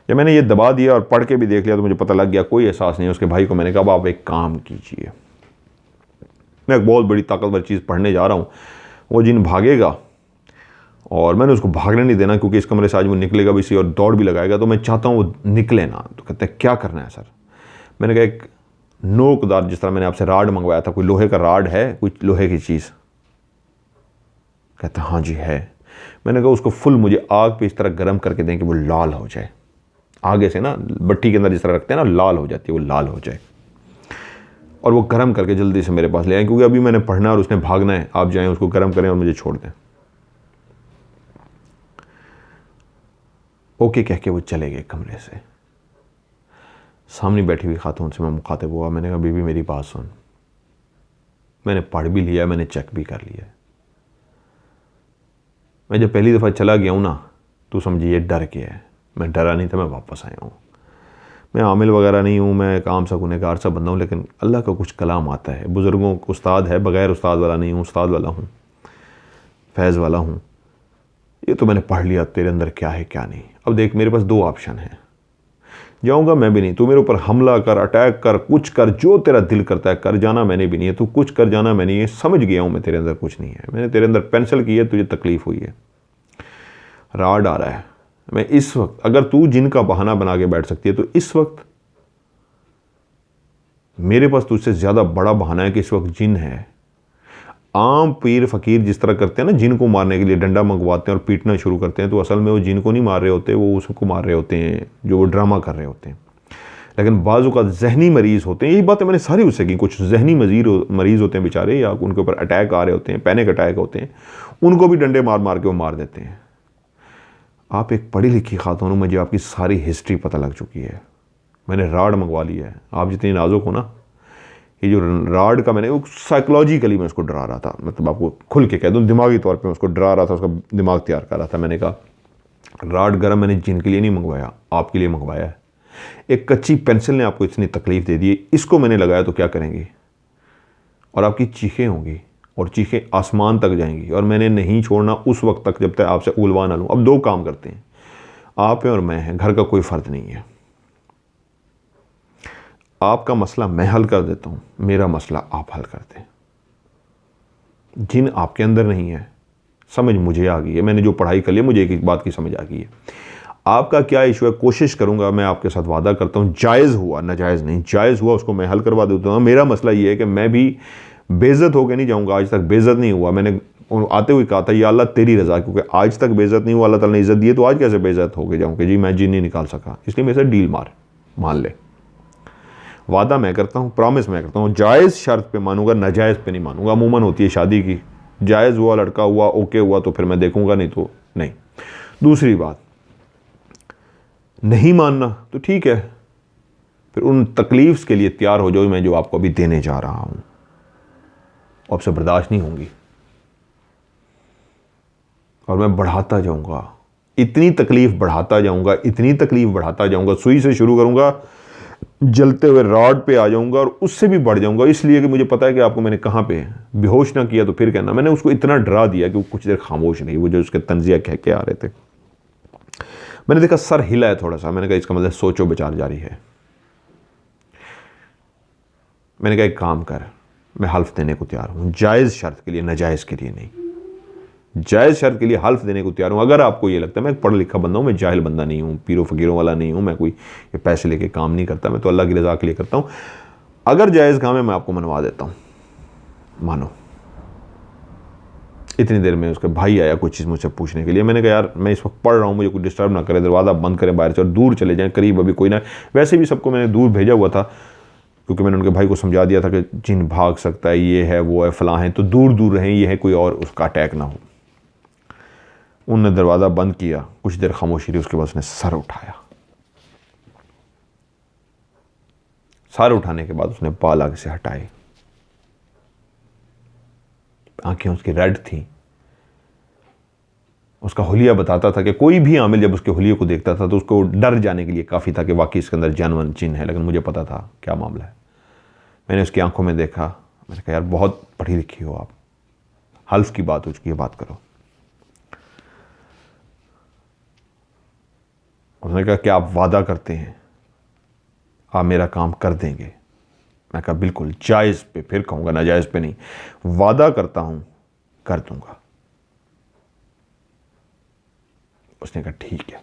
जब मैंने ये दबा दिया और पढ़ के भी देख लिया तो मुझे पता लग गया कोई एहसास नहीं है। उसके भाई को मैंने कहा अब आप एक काम कीजिए, मैं एक बहुत बड़ी ताकतवर चीज़ पढ़ने जा रहा हूँ, वो जिन भागेगा और मैंने उसको भागने नहीं देना, क्योंकि इस कमरे से आज वो निकलेगा भी सी और दौड़ भी लगाएगा, तो मैं चाहता हूँ वो निकले ना। तो कहते हैं क्या करना है सर? मैंने कहा एक नोकदार, जिस तरह मैंने आपसे राड मंगवाया था, कोई लोहे का राड है, कोई लोहे की चीज़? कहता हाँ जी है। मैंने कहा उसको फुल मुझे आग पे इस तरह गर्म करके दें कि वो लाल हो जाए, आगे से ना भट्टी के अंदर जिस तरह रखते हैं ना, लाल हो जाती है, वो लाल हो जाए, और वो गर्म करके जल्दी से मेरे पास ले आए, क्योंकि अभी मैंने पढ़ना और उसने भागना है। आप जाएं, उसको गर्म करें और मुझे छोड़ दें। ओके कह के वो चले गए कमरे से। सामने बैठी हुई खातून से मैं मुखातिब हुआ। मैंने कहा बीबी मेरी बात सुन, मैंने पढ़ भी लिया, मैंने चेक भी कर लिया। मैं जब पहली दफ़ा चला गया हूँ ना, तो समझिए डर के है। मैं डरा नहीं था, मैं वापस आया हूँ। मैं आमिल वगैरह नहीं हूँ, मैं काम सा गुनहगार सा बंदा हूँ, लेकिन अल्लाह का कुछ कलाम आता है। बुज़ुर्गों को उस्ताद है, बग़ैर उस्ताद वाला नहीं हूँ, उस्ताद वाला हूँ, फैज़ वाला हूँ। ये तो मैंने पढ़ लिया तेरे अंदर क्या है क्या नहीं। अब देख मेरे पास दो ऑप्शन हैं, जाऊँगा मैं भी नहीं, तू मेरे ऊपर हमला कर, अटैक कर, कुछ कर, जो तेरा दिल करता है कर, जाना मैंने भी नहीं है, तू कुछ कर, जाना मैंने नहीं है। समझ गया हूँ मैं तेरे अंदर कुछ नहीं है, मैंने तेरे अंदर पेंसिल की है, तुझे तकलीफ़ हुई है, राड आ रहा है। मैं इस वक्त, अगर तू जिन का बहाना बना के बैठ सकती है तो इस वक्त मेरे पास तुझसे ज़्यादा बड़ा बहाना है कि इस वक्त जिन है। आम पीर फ़कीर जिस तरह करते हैं ना, जिन को मारने के लिए डंडा मंगवाते हैं और पीटना शुरू करते हैं, तो असल में वो जिन को नहीं मार रहे होते, वो उसको मार रहे होते हैं जो वो ड्रामा कर रहे होते हैं। लेकिन बाज़ों का जहनी मरीज़ होते हैं, यही बातें मैंने सारी उससे की। कुछ जहनी मरीज़ होते हैं बेचारे, या उनके ऊपर अटैक आ रहे होते हैं, पैनिक अटैक होते हैं, उनको भी डंडे मार मार के वो मार देते हैं। आप एक पढ़ी लिखी खातून हो, मुझे आपकी सारी हिस्ट्री पता लग चुकी है। मैंने राड मंगवा लिया है। आप जितनी नाजुक हो ना, ये जो राड का, मैंने वो साइकोलॉजिकली मैं उसको डरा रहा था, मतलब आपको खुल के कह दूँ, दिमागी तौर पे मैं उसको डरा रहा था, उसका दिमाग तैयार कर रहा था। मैंने कहा राड गरम मैंने जिनके लिए नहीं मंगवाया, आपके लिए मंगवाया है। एक कच्ची पेंसिल ने आपको इतनी तकलीफ़ दे दी है, इसको मैंने लगाया तो क्या करेंगे? और आपकी चीखें होंगी और चीखें आसमान तक जाएंगी, और मैंने नहीं छोड़ना उस वक्त तक जब तक आपसे उलवा ना लूँ। अब दो काम करते हैं, आप हैं और मैं हैं, घर का कोई फ़र्द नहीं है। आपका मसला मैं हल कर देता हूँ, मेरा मसला आप हल करते हैं। जिन आपके अंदर नहीं है, समझ मुझे आ गई है, मैंने जो पढ़ाई कर लिया, मुझे एक बात की समझ आ गई है। आपका क्या इशू है, कोशिश करूँगा, मैं आपके साथ वादा करता हूँ, जायज़ हुआ, नाजायज़ नहीं, जायज़ हुआ उसको मैं हल करवा देता हूँ। मेरा मसला ये है कि मैं भी बेइज्जत होकर नहीं जाऊँगा, आज तक बेइज्जत नहीं हुआ। मैंने और आते हुए कहा था या अल्लाह तेरी रज़ा, क्योंकि आज तक बेइज्जत नहीं हुआ, अल्लाह ताला ने इज़्ज़त दी है, तो आज कैसे बेइज्जत हो गए जाऊँ कि जी मैं जी नहीं निकाल सका, इसलिए मेरे से डील मान ले। वादा मैं करता हूँ, प्रॉमिस मैं करता हूँ, जायज़ शर्त पे मानूंगा, नाजायज़ पे नहीं मानूंगा। अमूमन होती है शादी की, जायज़ हुआ, लड़का हुआ, ओके हुआ तो फिर मैं देखूंगा, नहीं तो नहीं। दूसरी बात, नहीं मानना तो ठीक है, फिर उन तकलीफ के लिए तैयार हो जाओ मैं जो आपको अभी देने जा रहा हूँ, आपसे बर्दाश्त नहीं होंगी और मैं बढ़ाता जाऊंगा, इतनी तकलीफ बढ़ाता जाऊंगा, इतनी तकलीफ बढ़ाता जाऊंगा, सुई से शुरू करूंगा, जलते हुए रॉड पे आ जाऊंगा और उससे भी बढ़ जाऊंगा, इसलिए कि मुझे पता है कि आपको मैंने कहाँ पे बेहोश ना किया तो फिर कहना। मैंने उसको इतना डरा दिया कि वो कुछ देर खामोश रही, वो जो उसके तंजिया कह के आ रहे थे। मैंने देखा सर हिला है थोड़ा सा, मैंने कहा इसका मतलब सोचो विचार जारी है। मैंने कहा एक काम कर, मैं हल्फ देने को तैयार हूँ, जायज़ शर्त के लिए, नाजायज़ के लिए नहीं। जायज़ शर्त के लिए हल्फ देने को तैयार हूँ। अगर आपको ये लगता है, मैं एक पढ़ा लिखा बंदा हूँ, मैं जाहिल बंदा नहीं हूँ, पीरों फकीरों वाला नहीं हूँ, मैं कोई ये पैसे लेके काम नहीं करता, मैं तो अल्लाह की रज़ा के लिए करता हूँ। अगर जायज़ काम है मैं आपको मनवा देता हूँ, मानो। इतनी देर में उसका भाई आया कुछ चीज़ मुझसे पूछने के लिए। मैंने कहा यार मैं इस वक्त पढ़ रहा हूँ, मुझे कोई डिस्टर्ब ना करे, दरवाज़ा बंद करें बाहर से और दूर चले जाएँ, करीब अभी कोई ना। वैसे भी सबको मैंने दूर भेजा हुआ था, क्योंकि मैंने उनके भाई को समझा दिया था कि जिन भाग सकता है, ये है वो है फलां है, तो दूर दूर रहें, ये है कोई और उसका अटैक ना हो। उनने दरवाज़ा बंद किया, कुछ देर खामोशी रही, उसके बाद उसने सर उठाया। सर उठाने के बाद उसने बाल आगे से हटाए, आंखें उसकी रेड थी। उसका हुलिया बताता था कि कोई भी आमिल जब उसके हुलिये को देखता था तो उसको डर जाने के लिए काफ़ी था कि वाकई इसके अंदर जानवर जिन है, लेकिन मुझे पता था क्या मामला है। मैंने उसकी आंखों में देखा, मैंने कहा यार बहुत पढ़ी लिखी हो आप, हल्फ की बात हो चुकी है, बात करो। उसने कहा कि आप वादा करते हैं आप मेरा काम कर देंगे? मैं कहा बिल्कुल, जायज़ पे, फिर कहूँगा नाजायज़ पे नहीं, वादा करता हूँ कर दूंगा। उसने कहा ठीक है,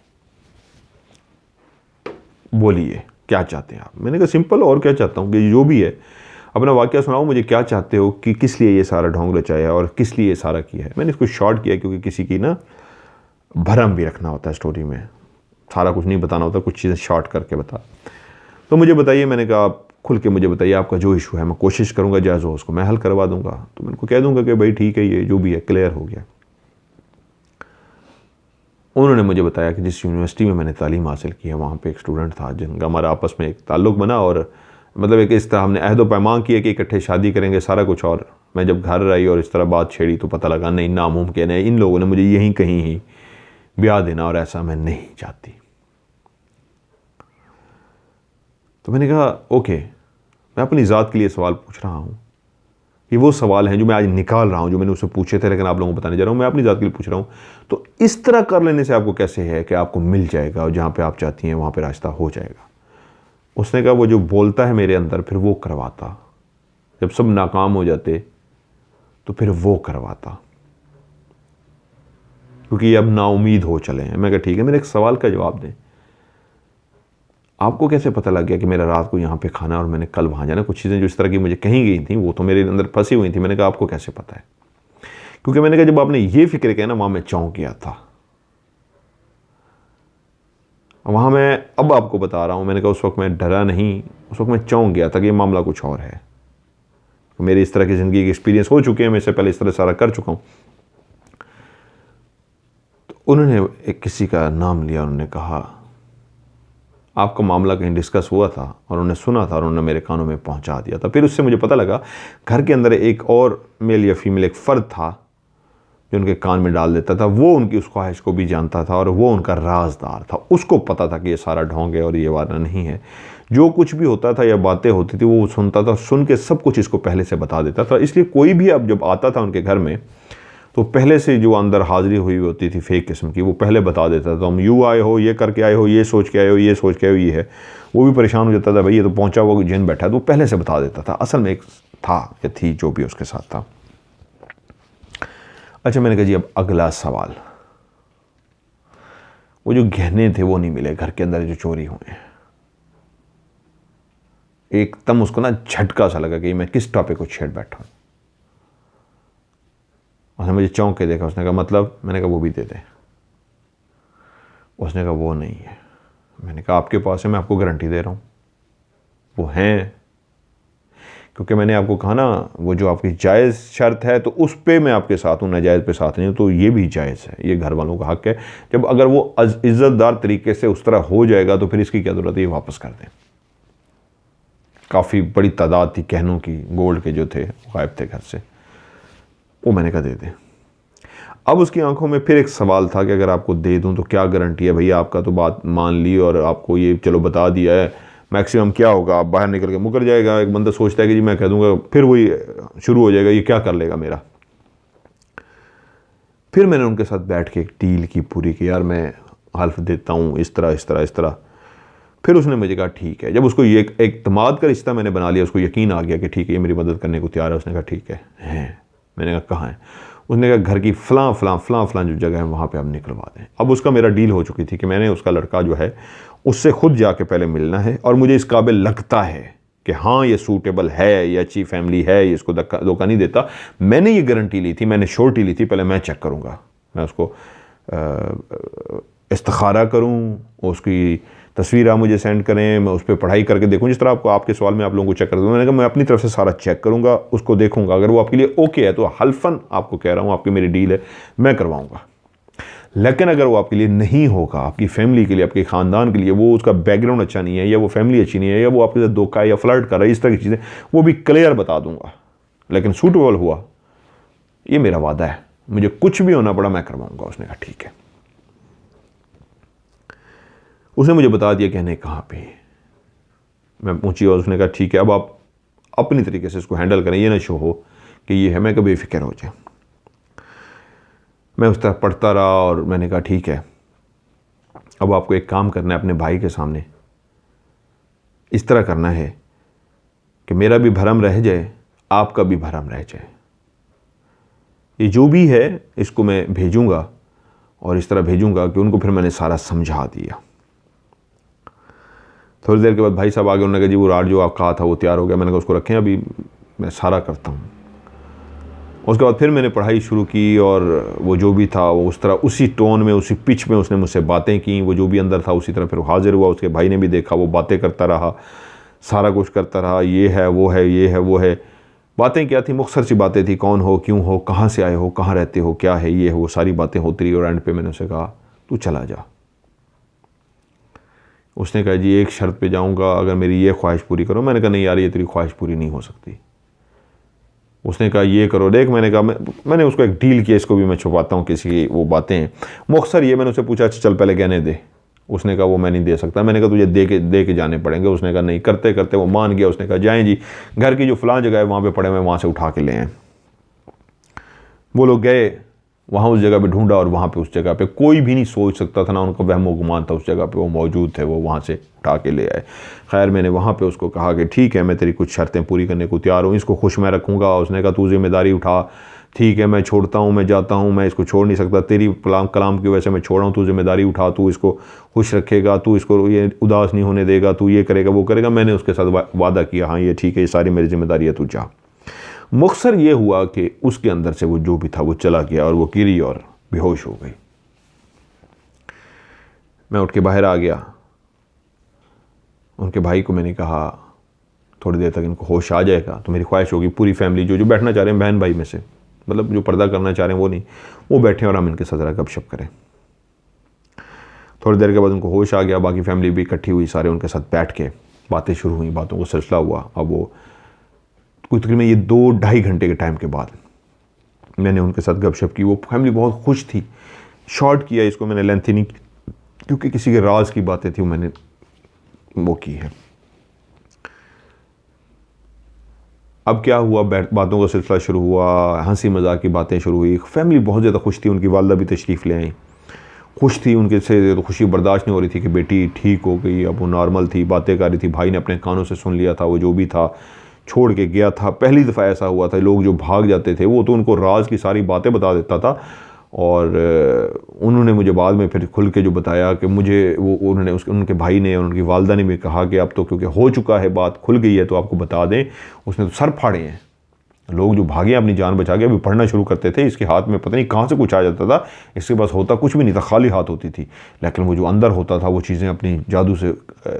बोलिए क्या चाहते हैं आप? मैंने कहा सिंपल, और क्या चाहता हूँ कि जो भी है अपना वाकया सुनाओ, मुझे क्या चाहते हो, कि किस लिए ये सारा ढोंग रचाया और किस लिए ये सारा किया है। मैंने इसको शॉर्ट किया क्योंकि किसी की ना भरम भी रखना होता है स्टोरी में, सारा कुछ नहीं बताना होता, कुछ चीज़ें शॉर्ट करके बता। तो मुझे बताइए, मैंने कहा आप खुल के मुझे बताइए, आपका जो इशू है मैं कोशिश करूँगा जायज़ हो उसको मैं हल करवा दूँगा। तो मैं उनको कह दूँगा कि भाई ठीक है, ये जो भी है क्लियर हो गया। उन्होंने मुझे बताया कि जिस यूनिवर्सिटी में मैंने तालीम हासिल की है वहाँ पे एक स्टूडेंट था जिनका हमारा आपस में एक ताल्लुक़ बना, और मतलब एक इस तरह हमने अहद व पैमान किया कि इकट्ठे शादी करेंगे सारा कुछ। और मैं जब घर आई और इस तरह बात छेड़ी तो पता लगा नहीं, नामुमकिन है, इन लोगों ने मुझे यहीं कहीं ही ब्याह देना और ऐसा मैं नहीं चाहती। तो मैंने कहा ओके, मैं अपनी ज़ात के लिए सवाल पूछ रहा हूँ, ये वो सवाल हैं जो मैं आज निकाल रहा हूँ, जो मैंने उससे पूछे थे लेकिन आप लोगों को बताने जा रहा हूँ, मैं अपनी ज़ात के लिए पूछ रहा हूँ। तो इस तरह कर लेने से आपको कैसे है कि आपको मिल जाएगा और जहाँ पे आप चाहती हैं वहाँ पे रास्ता हो जाएगा? उसने कहा वो जो बोलता है मेरे अंदर फिर वो करवाता, जब सब नाकाम हो जाते तो फिर वो करवाता, क्योंकि अब नाउमीद हो चले हैं। मैं कहा ठीक है, मेरे एक सवाल का जवाब दें, आपको कैसे पता लग गया कि मेरा रात को यहाँ पे खाना और मैंने कल वहाँ जाना? कुछ चीज़ें जो इस तरह की मुझे कही गई थी वो तो मेरे अंदर फंसी हुई थी। मैंने कहा आपको कैसे पता है? क्योंकि मैंने कहा जब आपने ये फिक्र किया ना, वहाँ मैं चौंक गया था। वहाँ मैं अब आपको बता रहा हूँ, मैंने कहा उस वक्त मैं डरा नहीं, उस वक्त मैं चौंक गया था कि ये मामला कुछ और है। मेरी इस तरह की ज़िंदगी के एक्सपीरियंस हो चुके हैं, मैं इससे पहले इस तरह सारा कर चुका हूँ। तो उन्होंने एक किसी का नाम लिया, उन्होंने कहा आपका मामला कहीं डिस्कस हुआ था, और उन्होंने सुना था और उन्होंने मेरे कानों में पहुंचा दिया था। फिर उससे मुझे पता लगा घर के अंदर एक और मेल या फीमेल एक फ़र्द था जो उनके कान में डाल देता था, वो उनकी उस ख्वाहिश को भी जानता था और वो उनका राजदार था। उसको पता था कि ये सारा ढोंग है और ये वादा नहीं है। जो कुछ भी होता था या बातें होती थी वो सुनता था, सुन के सब कुछ इसको पहले से बता देता था। इसलिए कोई भी अब जब आता था उनके घर में तो पहले से जो अंदर हाज़िरी हुई होती थी फेक किस्म की, वो पहले बता देता था, तुम यूँ आए हो, ये करके आए हो, ये सोच के आए हो, ये सोच के आए हो, ये है। वो भी परेशान हो जाता था, भाई ये तो पहुंचा हुआ जिन बैठा है, तो वो पहले से बता देता था। असल में एक था या थी जो भी उसके साथ था। अच्छा, मैंने कहा जी अब अगला सवाल, वो जो गहने थे वो नहीं मिले घर के अंदर जो चोरी हुए हैं। एकदम उसको ना झटका सा लगा कि मैं किस टॉपिक को छेड़ बैठा हूं। उसने मुझे चौंक के देखा, उसने कहा मतलब? मैंने कहा वो भी दे दें। उसने कहा वो नहीं है। मैंने कहा आपके पास है, मैं आपको गारंटी दे रहा हूँ वो हैं, क्योंकि मैंने आपको कहा ना वो जो आपकी जायज़ शर्त है तो उस पे मैं आपके साथ हूँ, नाजायज़ पे साथ नहीं हूँ। तो ये भी जायज़ है, ये घर वालों का हक़ है। जब अगर वो इज़्ज़तदार तरीके से उस तरह हो जाएगा तो फिर इसकी क्या ज़रूरत है, ये वापस कर दें। काफ़ी बड़ी तादाद थी गहनों की, गोल्ड के जो थे गायब थे घर से, वो मैंने कहा दे दें। अब उसकी आंखों में फिर एक सवाल था कि अगर आपको दे दूं तो क्या गारंटी है भैया, आपका तो बात मान ली और आपको ये चलो बता दिया है, मैक्सिमम क्या होगा, आप बाहर निकल के मुकर जाएगा। एक बंदा सोचता है कि जी मैं कह दूंगा, फिर वही शुरू हो जाएगा, ये क्या कर लेगा मेरा। फिर मैंने उनके साथ बैठ के एक डील की पूरी, कि यार मैं हल्फ देता हूँ इस तरह इस तरह इस तरह। फिर उसने मुझे कहा ठीक है। जब उसको ये एक एतमाद का रिश्ता मैंने बना लिया, उसको यकीन आ गया कि ठीक है ये मेरी मदद करने को तैयार है, उसने कहा ठीक है हैं। मैंने कहा कहाँ है? उसने कहा घर की फ़लाँ फ़लाँ फ़लाँ फ़लाँ जो जगह है वहाँ पे आप निकलवा दें। अब उसका मेरा डील हो चुकी थी कि मैंने उसका लड़का जो है उससे खुद जाके पहले मिलना है, और मुझे इस काबिल लगता है कि हाँ ये सूटेबल है, ये अच्छी फैमिली है, ये इसको धोखा नहीं देता। मैंने ये गारंटी ली थी, मैंने श्योरिटी ली थी, पहले मैं चेक करूँगा, मैं उसको इस्तिखारा करूँ, उसकी तस्वीर आप मुझे सेंड करें, मैं उस पर पढ़ाई करके देखूँ, जिस तरह आपको आपके सवाल में आप लोगों को चेक कर दूँ। मैंने कहा मैं अपनी तरफ से सारा चेक करूँगा, उसको देखूँगा, अगर वो आपके लिए ओके है तो हल्फन आपको कह रहा हूँ, आपकी मेरी डील है, मैं करवाऊँगा। लेकिन अगर वो आपके लिए नहीं होगा, आपकी फैमिली के लिए, आपके ख़ानदान के लिए, वो उसका बैकग्राउंड अच्छा नहीं है, या वो फैमिली अच्छी नहीं है, या वो आपके साथ धोखा या फ्लर्ट कर रहा है, इस तरह की चीज़ें, वो भी क्लियर बता दूँगा। लेकिन सूटेबल हुआ, ये मेरा वादा है, मुझे कुछ भी होना पड़ा मैं करवाऊँगा। उसने कहा ठीक है। उसने मुझे बता दिया कहने कहाँ पे। मैं पहुंची और उसने कहा ठीक है, अब आप अपनी तरीके से इसको हैंडल करें, ये ना शो हो कि ये है, मैं कभी बेफिक्र हो जाए। मैं उस तरह पढ़ता रहा और मैंने कहा ठीक है, अब आपको एक काम करना है, अपने भाई के सामने इस तरह करना है कि मेरा भी भरम रह जाए, आपका भी भरम रह जाए। ये जो भी है इसको मैं भेजूँगा, और इस तरह भेजूँगा कि उनको फिर मैंने सारा समझा दिया। थोड़ी देर के बाद भाई साहब आगे, उन्होंने कहा जी वो राड जो आप कहा था वो तैयार हो गया। मैंने कहा उसको रखें, अभी मैं सारा करता हूँ। उसके बाद फिर मैंने पढ़ाई शुरू की, और वो जो भी था वो उस तरह उसी टोन में उसी पिच में उसने मुझसे बातें की, वो जो भी अंदर था उसी तरह फिर हाजिर हुआ। उसके भाई ने भी देखा, वो बातें करता रहा, सारा कुछ करता रहा, ये है वो है, ये है वो है। बातें क्या थी, मुख्तसर सी बातें थी, कौन हो, क्यों हो, कहाँ से आए हो, कहाँ रहते हो, क्या है, ये है वो, सारी बातें होती रही। और एंड पे मैंने उसे कहा तू चला जा। उसने कहा जी एक शर्त पे जाऊंगा, अगर मेरी ये ख्वाहिश पूरी करो। मैंने कहा नहीं यार ये तेरी ख्वाहिश पूरी नहीं हो सकती। उसने कहा ये करो देख। मैंने कहा मैंने उसको एक डील किया, इसको भी मैं छुपाता हूँ किसी की वो बातें हैं मुख्तसर ये। मैंने उससे पूछा चल पहले गहने दे। उसने कहा वो मैं नहीं दे सकता। मैंने कहा तुझे दे के जाने पड़ेंगे। उसने कहा नहीं। करते करते वो मान गया। उसने कहा जाएँ जी, घर की जो फ़लाँ जगह है वहाँ पर पड़े, मैं वहाँ से उठा के ले आए। वो लोग गए वहाँ, उस जगह पे ढूंढा, और वहाँ पे उस जगह पे कोई भी नहीं सोच सकता था, ना उनका वहमो गुमान था, उस जगह पे वो मौजूद थे। वो वहाँ से उठा के ले आए। खैर मैंने वहाँ पे उसको कहा कि ठीक है मैं तेरी कुछ शर्तें पूरी करने को तैयार हूँ, इसको खुश मैं रखूँगा। उसने कहा तू जिम्मेदारी उठा, ठीक है मैं छोड़ता हूँ, मैं जाता हूँ, मैं इसको छोड़ नहीं सकता, तेरी कलाम की वजह से मैं छोड़ रहा हूँ, तू जिम्मेदारी उठा, तू इसको खुश रखेगा, तू इसको ये उदास नहीं होने देगा, तू ये करेगा वो करेगा। मैंने उसके साथ वादा किया, हाँ ये ठीक है, ये सारी मेरी जिम्मेदारी है, तू जा। मुख्तसर ये हुआ कि उसके अंदर से वो जो भी था वो चला गया, और वो गिरी और बेहोश हो गई। मैं उठ के बाहर आ गया। उनके भाई को मैंने कहा थोड़ी देर तक इनको होश आ जाएगा तो मेरी ख्वाहिश होगी पूरी फैमिली जो बैठना चाह रहे हैं, बहन भाई में से, मतलब जो पर्दा करना चाह रहे हैं वो नहीं, वो बैठे और हम इनके साथ ज़रा गपशप करें। थोड़ी देर के बाद उनको होश आ गया, बाकी फैमिली भी इकट्ठी हुई, सारे उनके साथ बैठ के बातें शुरू हुई, बातों का सिलसिला हुआ। अब वो कुछ तकरीबन ये 2-2.5 घंटे के टाइम के बाद मैंने उनके साथ गपशप की। वो फैमिली बहुत खुश थी। शॉर्ट किया इसको मैंने, लेंथी नहीं, क्योंकि किसी के राज की बातें थी, वो मैंने वो की है। अब क्या हुआ, बातों का सिलसिला शुरू हुआ, हंसी मजाक की बातें शुरू हुई। फैमिली बहुत ज़्यादा खुश थी, उनकी वालदा भी तशरीफ़ ले आई, खुश थी। उनके से तो खुशी बर्दाश्त नहीं हो रही थी कि बेटी ठीक हो गई। अब वो नॉर्मल थी, बातें कर रही थी। भाई ने अपने कानों से सुन लिया था, वो जो भी था छोड़ के गया था। पहली दफ़ा ऐसा हुआ था, लोग जो भाग जाते थे वो तो उनको राज की सारी बातें बता देता था। और उन्होंने मुझे बाद में फिर खुल के जो बताया कि मुझे वो उन्होंने उनके भाई ने और उनकी वालदा ने भी कहा कि अब तो क्योंकि हो चुका है, बात खुल गई है तो आपको बता दें। उसने तो सर फाड़े हैं लोग जो भागे अपनी जान बचा के अभी पढ़ना शुरू करते थे, इसके हाथ में पता नहीं कहाँ से कुछ आ जाता था, इसके पास होता कुछ भी नहीं था, खाली हाथ होती थी, लेकिन वो जो अंदर होता था वो चीज़ें अपनी जादू से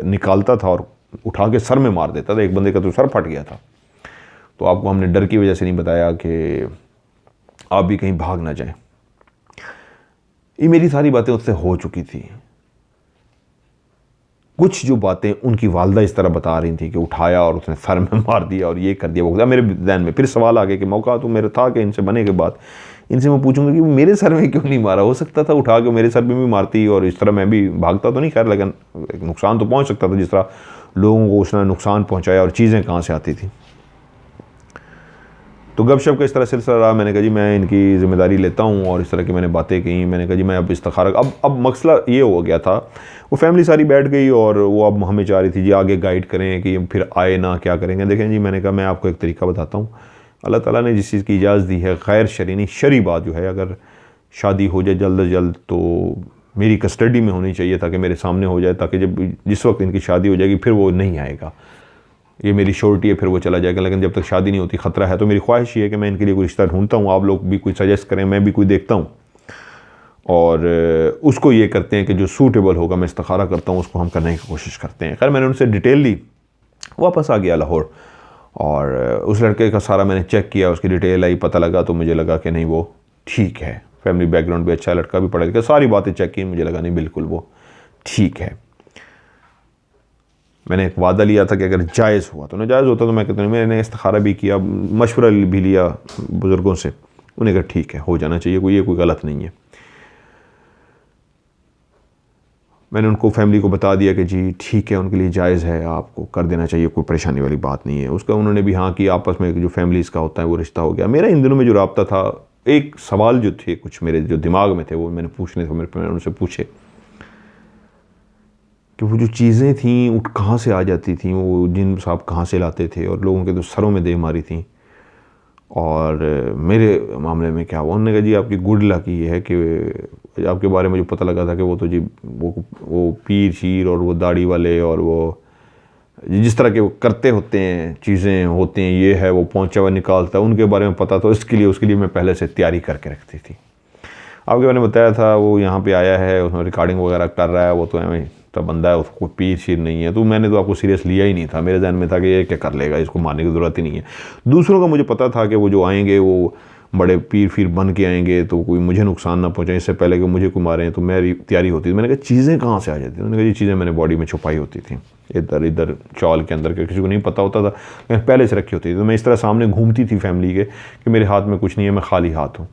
निकालता था और उठा के सर में मार देता था। एक बंदे का तो सर फट गया था। तो आपको हमने डर की वजह से नहीं बताया कि आप भी कहीं भाग ना जाएं। ये मेरी सारी बातें उससे हो चुकी थी। कुछ जो बातें उनकी वालदा इस तरह बता रही थी कि उठाया और उसने सर में मार दिया और ये कर दिया, वो खुदा। मेरे ध्यान में फिर सवाल आ गया कि मौका तो मेरा था कि इनसे बने के बाद इनसे मैं पूछूंगा कि मेरे सर में क्यों नहीं मारा। हो सकता था उठा के मेरे सर में भी मारती और इस तरह मैं भी भागता तो नहीं, खैर, लेकिन नुकसान तो पहुंच सकता था जिस तरह लोगों को उसने नुकसान पहुंचाया। और चीज़ें कहाँ से आती थी। तो गपशप का इस तरह सिलसिला रहा। मैंने कहा जी मैं इनकी ज़िम्मेदारी लेता हूँ और इस तरह की मैंने बातें कही। मैंने कहा जी मैं अब इस्तिखारा, अब मसला ये हो गया था, वो फैमिली सारी बैठ गई और वो अब हमें चाह रही थी जी आगे गाइड करें कि फिर आए ना क्या करेंगे। देखें जी, मैंने कहा मैं आपको एक तरीका बताता हूँ। अल्लाह ताला ने जिस चीज़ की इजाज़त दी है, गैर शरीनी शरी बात जो है, अगर शादी हो जाए जल्द अज जल्द तो मेरी कस्टडी में होनी चाहिए ताकि मेरे सामने हो जाए, ताकि जब जिस वक्त इनकी शादी हो जाएगी फिर वो नहीं आएगा। ये मेरी श्योरिटी है, फिर वो चला जाएगा। लेकिन जब तक शादी नहीं होती ख़तरा है। तो मेरी ख्वाहिश ये है कि मैं इनके लिए कोई रिश्ता ढूंढता हूँ, आप लोग भी कोई सजेस्ट करें, मैं भी कोई देखता हूँ और उसको ये करते हैं कि जो सूटेबल होगा, मैं इस्तिखारा करता हूँ, उसको हम करने की कोशिश करते हैं। खैर मैंने उनसे डिटेल ली, वापस आ गया लाहौर और उस लड़के का सारा मैंने चेक किया, उसकी डिटेल आई, पता लगा तो मुझे लगा कि नहीं वो ठीक है, फैमिली बैकग्राउंड भी अच्छा, लड़का भी पढ़ा लिखा, सारी बातें चेक की, मुझे लगा नहीं बिल्कुल वो ठीक है। मैंने एक वादा लिया था कि अगर जायज़ हुआ तो नाजायज़ होता तो मैं कहता हूँ। मैंने इस्तिखारा भी किया, मशवरा भी लिया बुज़ुर्गों से, उन्हें कहा ठीक है हो जाना चाहिए, ये कोई गलत नहीं है। मैंने उनको फैमिली को बता दिया कि जी ठीक है, उनके लिए जायज़ है, आपको कर देना चाहिए, कोई परेशानी वाली बात नहीं है। उसका उन्होंने भी हाँ कि आपस में जो फैमिलीज़ का होता है वो रिश्ता हो गया। मेरा इन दिनों में जो रब्ता था, एक सवाल जो थे कुछ मेरे जो दिमाग में थे वो मैंने पूछने थे, मैंने उनसे पूछे कि वो जो चीज़ें थीं वो कहाँ से आ जाती थीं, वो जिन साहब कहाँ से लाते थे और लोगों के तो सरों में दे मारी थी। और मेरे मामले में क्या हुआ, उन्होंने कहा जी आपकी गुड लक ये है कि आपके बारे में जो पता लगा था कि वो तो जी वो पीर शीर और वो दाढ़ी वाले और वो जिस तरह के वो करते होते हैं, चीज़ें होते हैं, ये है वो पहुँचा हुआ निकालता है, उनके बारे में पता, तो उसके लिए मैं पहले से तैयारी करके रखती थी। आपके मैंने बताया था वो यहाँ पे आया है, उसमें रिकॉर्डिंग वगैरह कर रहा है, वो तो हमें तो बंदा है, उसको पीर शीर नहीं है। तो मैंने तो आपको सीरियस लिया ही नहीं था, मेरे जहन में था कि ये क्या कर लेगा, इसको मारने की ज़रूरत ही नहीं है। दूसरों का मुझे पता था कि वो जो आएंगे वो बड़े पीर फिर बन के आएंगे, तो कोई मुझे नुकसान ना पहुँचाए, इससे पहले कि मुझे कोई मारें, तो मेरी तैयारी होती थी। मैंने कहा चीज़ें कहाँ से आ जाती थी, उन्होंने कहा ये चीज़ें मैंने बॉडी में छुपाई होती थी, इधर इधर चौल के अंदर के, किसी को नहीं पता होता था, लेकिन पहले से रखी होती थी। तो मैं इस तरह सामने घूमती थी फैमिली के कि मेरे हाथ में कुछ नहीं है, मैं खाली हाथ हूँ।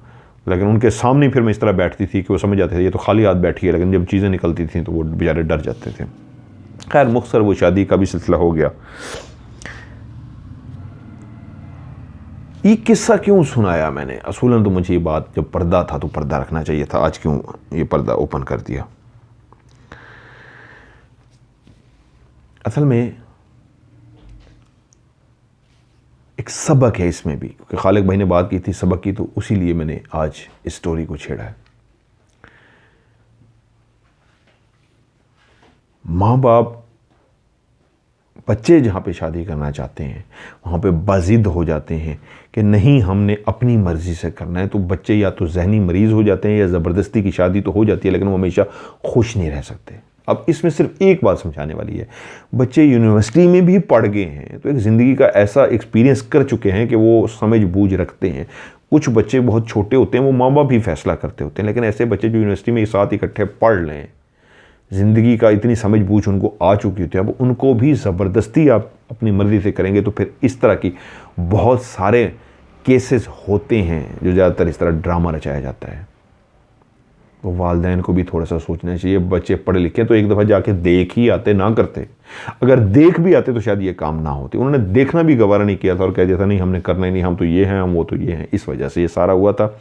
लेकिन उनके सामने फिर मैं इस तरह बैठती थी कि वो समझ जाते थे ये तो खाली हाथ बैठी है, लेकिन जब चीज़ें निकलती थी तो वो बेचारे डर जाते थे। खैर मुख्तसर वो शादी का भी सिलसिला हो गया। ये किस्सा क्यों सुनाया मैंने, असूलन तो मुझे ये बात, जब पर्दा था तो पर्दा रखना चाहिए था, आज क्यों ये पर्दा ओपन कर दिया। असल में एक सबक है इसमें भी, क्योंकि खालिक भाई ने बात की थी सबक की, तो उसी लिए मैंने आज इस स्टोरी को छेड़ा है। माँ बाप बच्चे जहाँ पे शादी करना चाहते हैं वहाँ पे बाजिद हो जाते हैं कि नहीं हमने अपनी मर्ज़ी से करना है, तो बच्चे या तो जहनी मरीज़ हो जाते हैं या ज़बरदस्ती की शादी तो हो जाती है, लेकिन वो हमेशा खुश नहीं रह सकते। अब इसमें सिर्फ एक बात समझाने वाली है, बच्चे यूनिवर्सिटी में भी पढ़ गए हैं तो एक ज़िंदगी का ऐसा एक्सपीरियंस कर चुके हैं कि वो समझ बूझ रखते हैं। कुछ बच्चे बहुत छोटे होते हैं, वो माँ बाप ही फैसला करते होते हैं, लेकिन ऐसे बच्चे जो यूनिवर्सिटी में एक साथ इकट्ठे पढ़ लें, ज़िंदगी का इतनी समझ बूझ उनको आ चुकी होती है, अब उनको भी ज़बरदस्ती आप अपनी मर्ज़ी से करेंगे तो फिर इस तरह की बहुत सारे केसेस होते हैं जो ज़्यादातर इस तरह ड्रामा रचाया जाता है। तो वालिदैन को भी थोड़ा सा सोचना चाहिए, बच्चे पढ़े लिखे तो एक दफ़ा जाके देख ही आते, ना करते। अगर देख भी आते तो शायद ये काम ना होते। उन्होंने देखना भी गवारा नहीं किया था और कह दिया था नहीं हमने करना ही नहीं, हम तो ये हैं, हम वो तो ये हैं, इस वजह से ये सारा हुआ था।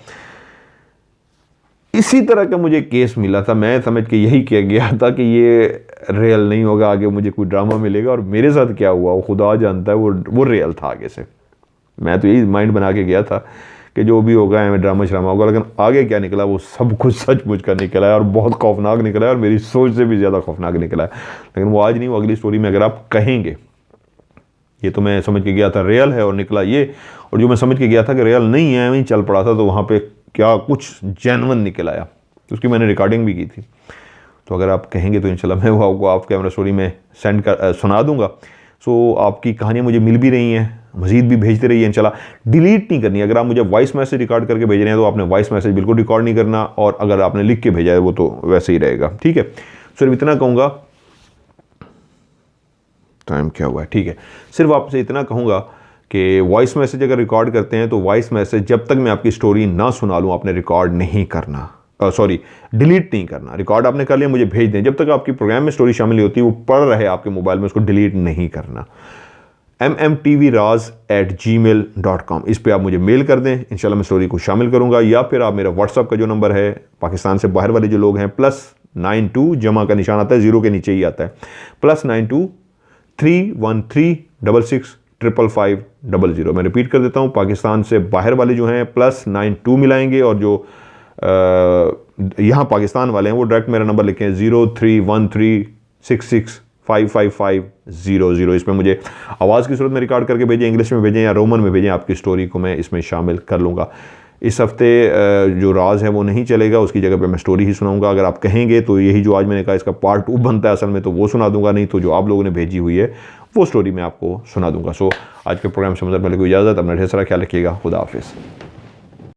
इसी तरह का मुझे केस मिला था, मैं समझ के यही किया गया था कि ये रियल नहीं होगा, आगे मुझे कोई ड्रामा मिलेगा, और मेरे साथ क्या हुआ वो खुदा जानता है, वो रियल था आगे से। मैं तो यही माइंड बना के गया था कि जो भी होगा हमें ड्रामा श्रामा होगा, लेकिन आगे क्या निकला वो सब कुछ सचमुच का निकला है और बहुत खौफनाक निकला है और मेरी सोच से भी ज़्यादा खौफनाक निकला है। लेकिन वो आज नहीं, वो अगली स्टोरी में अगर आप कहेंगे ये तो मैं समझ के गया था रियल है और निकला ये, और जो मैं समझ के गया था कि रियल नहीं है, वहीं चल पड़ा था, तो वहाँ पे क्या कुछ जेन्युइन निकल आया। उसकी मैंने रिकॉर्डिंग भी की थी, तो अगर आप कहेंगे तो इंशाल्लाह मैं वो आपको आप कैमरा स्टोरी में सुना दूंगा। सो आपकी कहानियाँ मुझे मिल भी रही हैं, मज़ीद भी भेजते रहिए इंशाल्लाह। डिलीट नहीं करनी। अगर आप मुझे वॉइस मैसेज रिकॉर्ड करके भेज रहे हैं तो आपने वॉइस मैसेज बिल्कुल रिकॉर्ड नहीं करना, और अगर आपने लिख के भेजा है वो तो वैसे ही रहेगा, ठीक है। सिर्फ इतना कहूँगा, टाइम क्या हुआ है, ठीक है, सिर्फ आपसे इतना कहूँगा कि वॉइस मैसेज अगर रिकॉर्ड करते हैं तो वॉइस मैसेज जब तक मैं आपकी स्टोरी ना सुना लूँ आपने रिकॉर्ड नहीं करना, सॉरी डिलीट नहीं करना। रिकॉर्ड आपने कर लिया, मुझे भेज दें, जब तक आपकी प्रोग्राम में स्टोरी शामिल नहीं होती, वो पढ़ रहे आपके मोबाइल में, उसको डिलीट नहीं करना। mmtvraz@gmail.com इस पे आप मुझे मेल कर दें, इंशाल्लाह मैं स्टोरी को शामिल करूंगा। या फिर आप मेरा व्हाट्सअप का जो नंबर है, पाकिस्तान से बाहर वाले जो लोग हैं, +92 जमा का निशान आता है, 0 के नीचे ही आता है, +92 313 66 55500। मैं रिपीट कर देता हूँ, पाकिस्तान से बाहर वाले जो हैं +92 मिलाएंगे, और जो यहाँ पाकिस्तान वाले हैं वो डायरेक्ट मेरा नंबर लिखें 031366555500। इसमें मुझे आवाज़ की सूरत में रिकॉर्ड करके भेजें, इंग्लिश में भेजें या रोमन में भेजें, आपकी स्टोरी को मैं इसमें शामिल कर लूँगा। इस हफ्ते जो राज है वो नहीं चलेगा, उसकी जगह पे मैं स्टोरी ही सुनाऊंगा। अगर आप कहेंगे तो यही जो आज मैंने कहा इसका पार्ट 2 बनता है असल में, तो वो सुना दूंगा, नहीं तो जो आप लोगों ने भेजी हुई है वो स्टोरी मैं आपको सुना दूंगा। सो आज के प्रोग्राम से मतलब मेरे को इजाज़त, अपना ढेर सारा ख्याल रखिएगा, खुदा हाफिज़।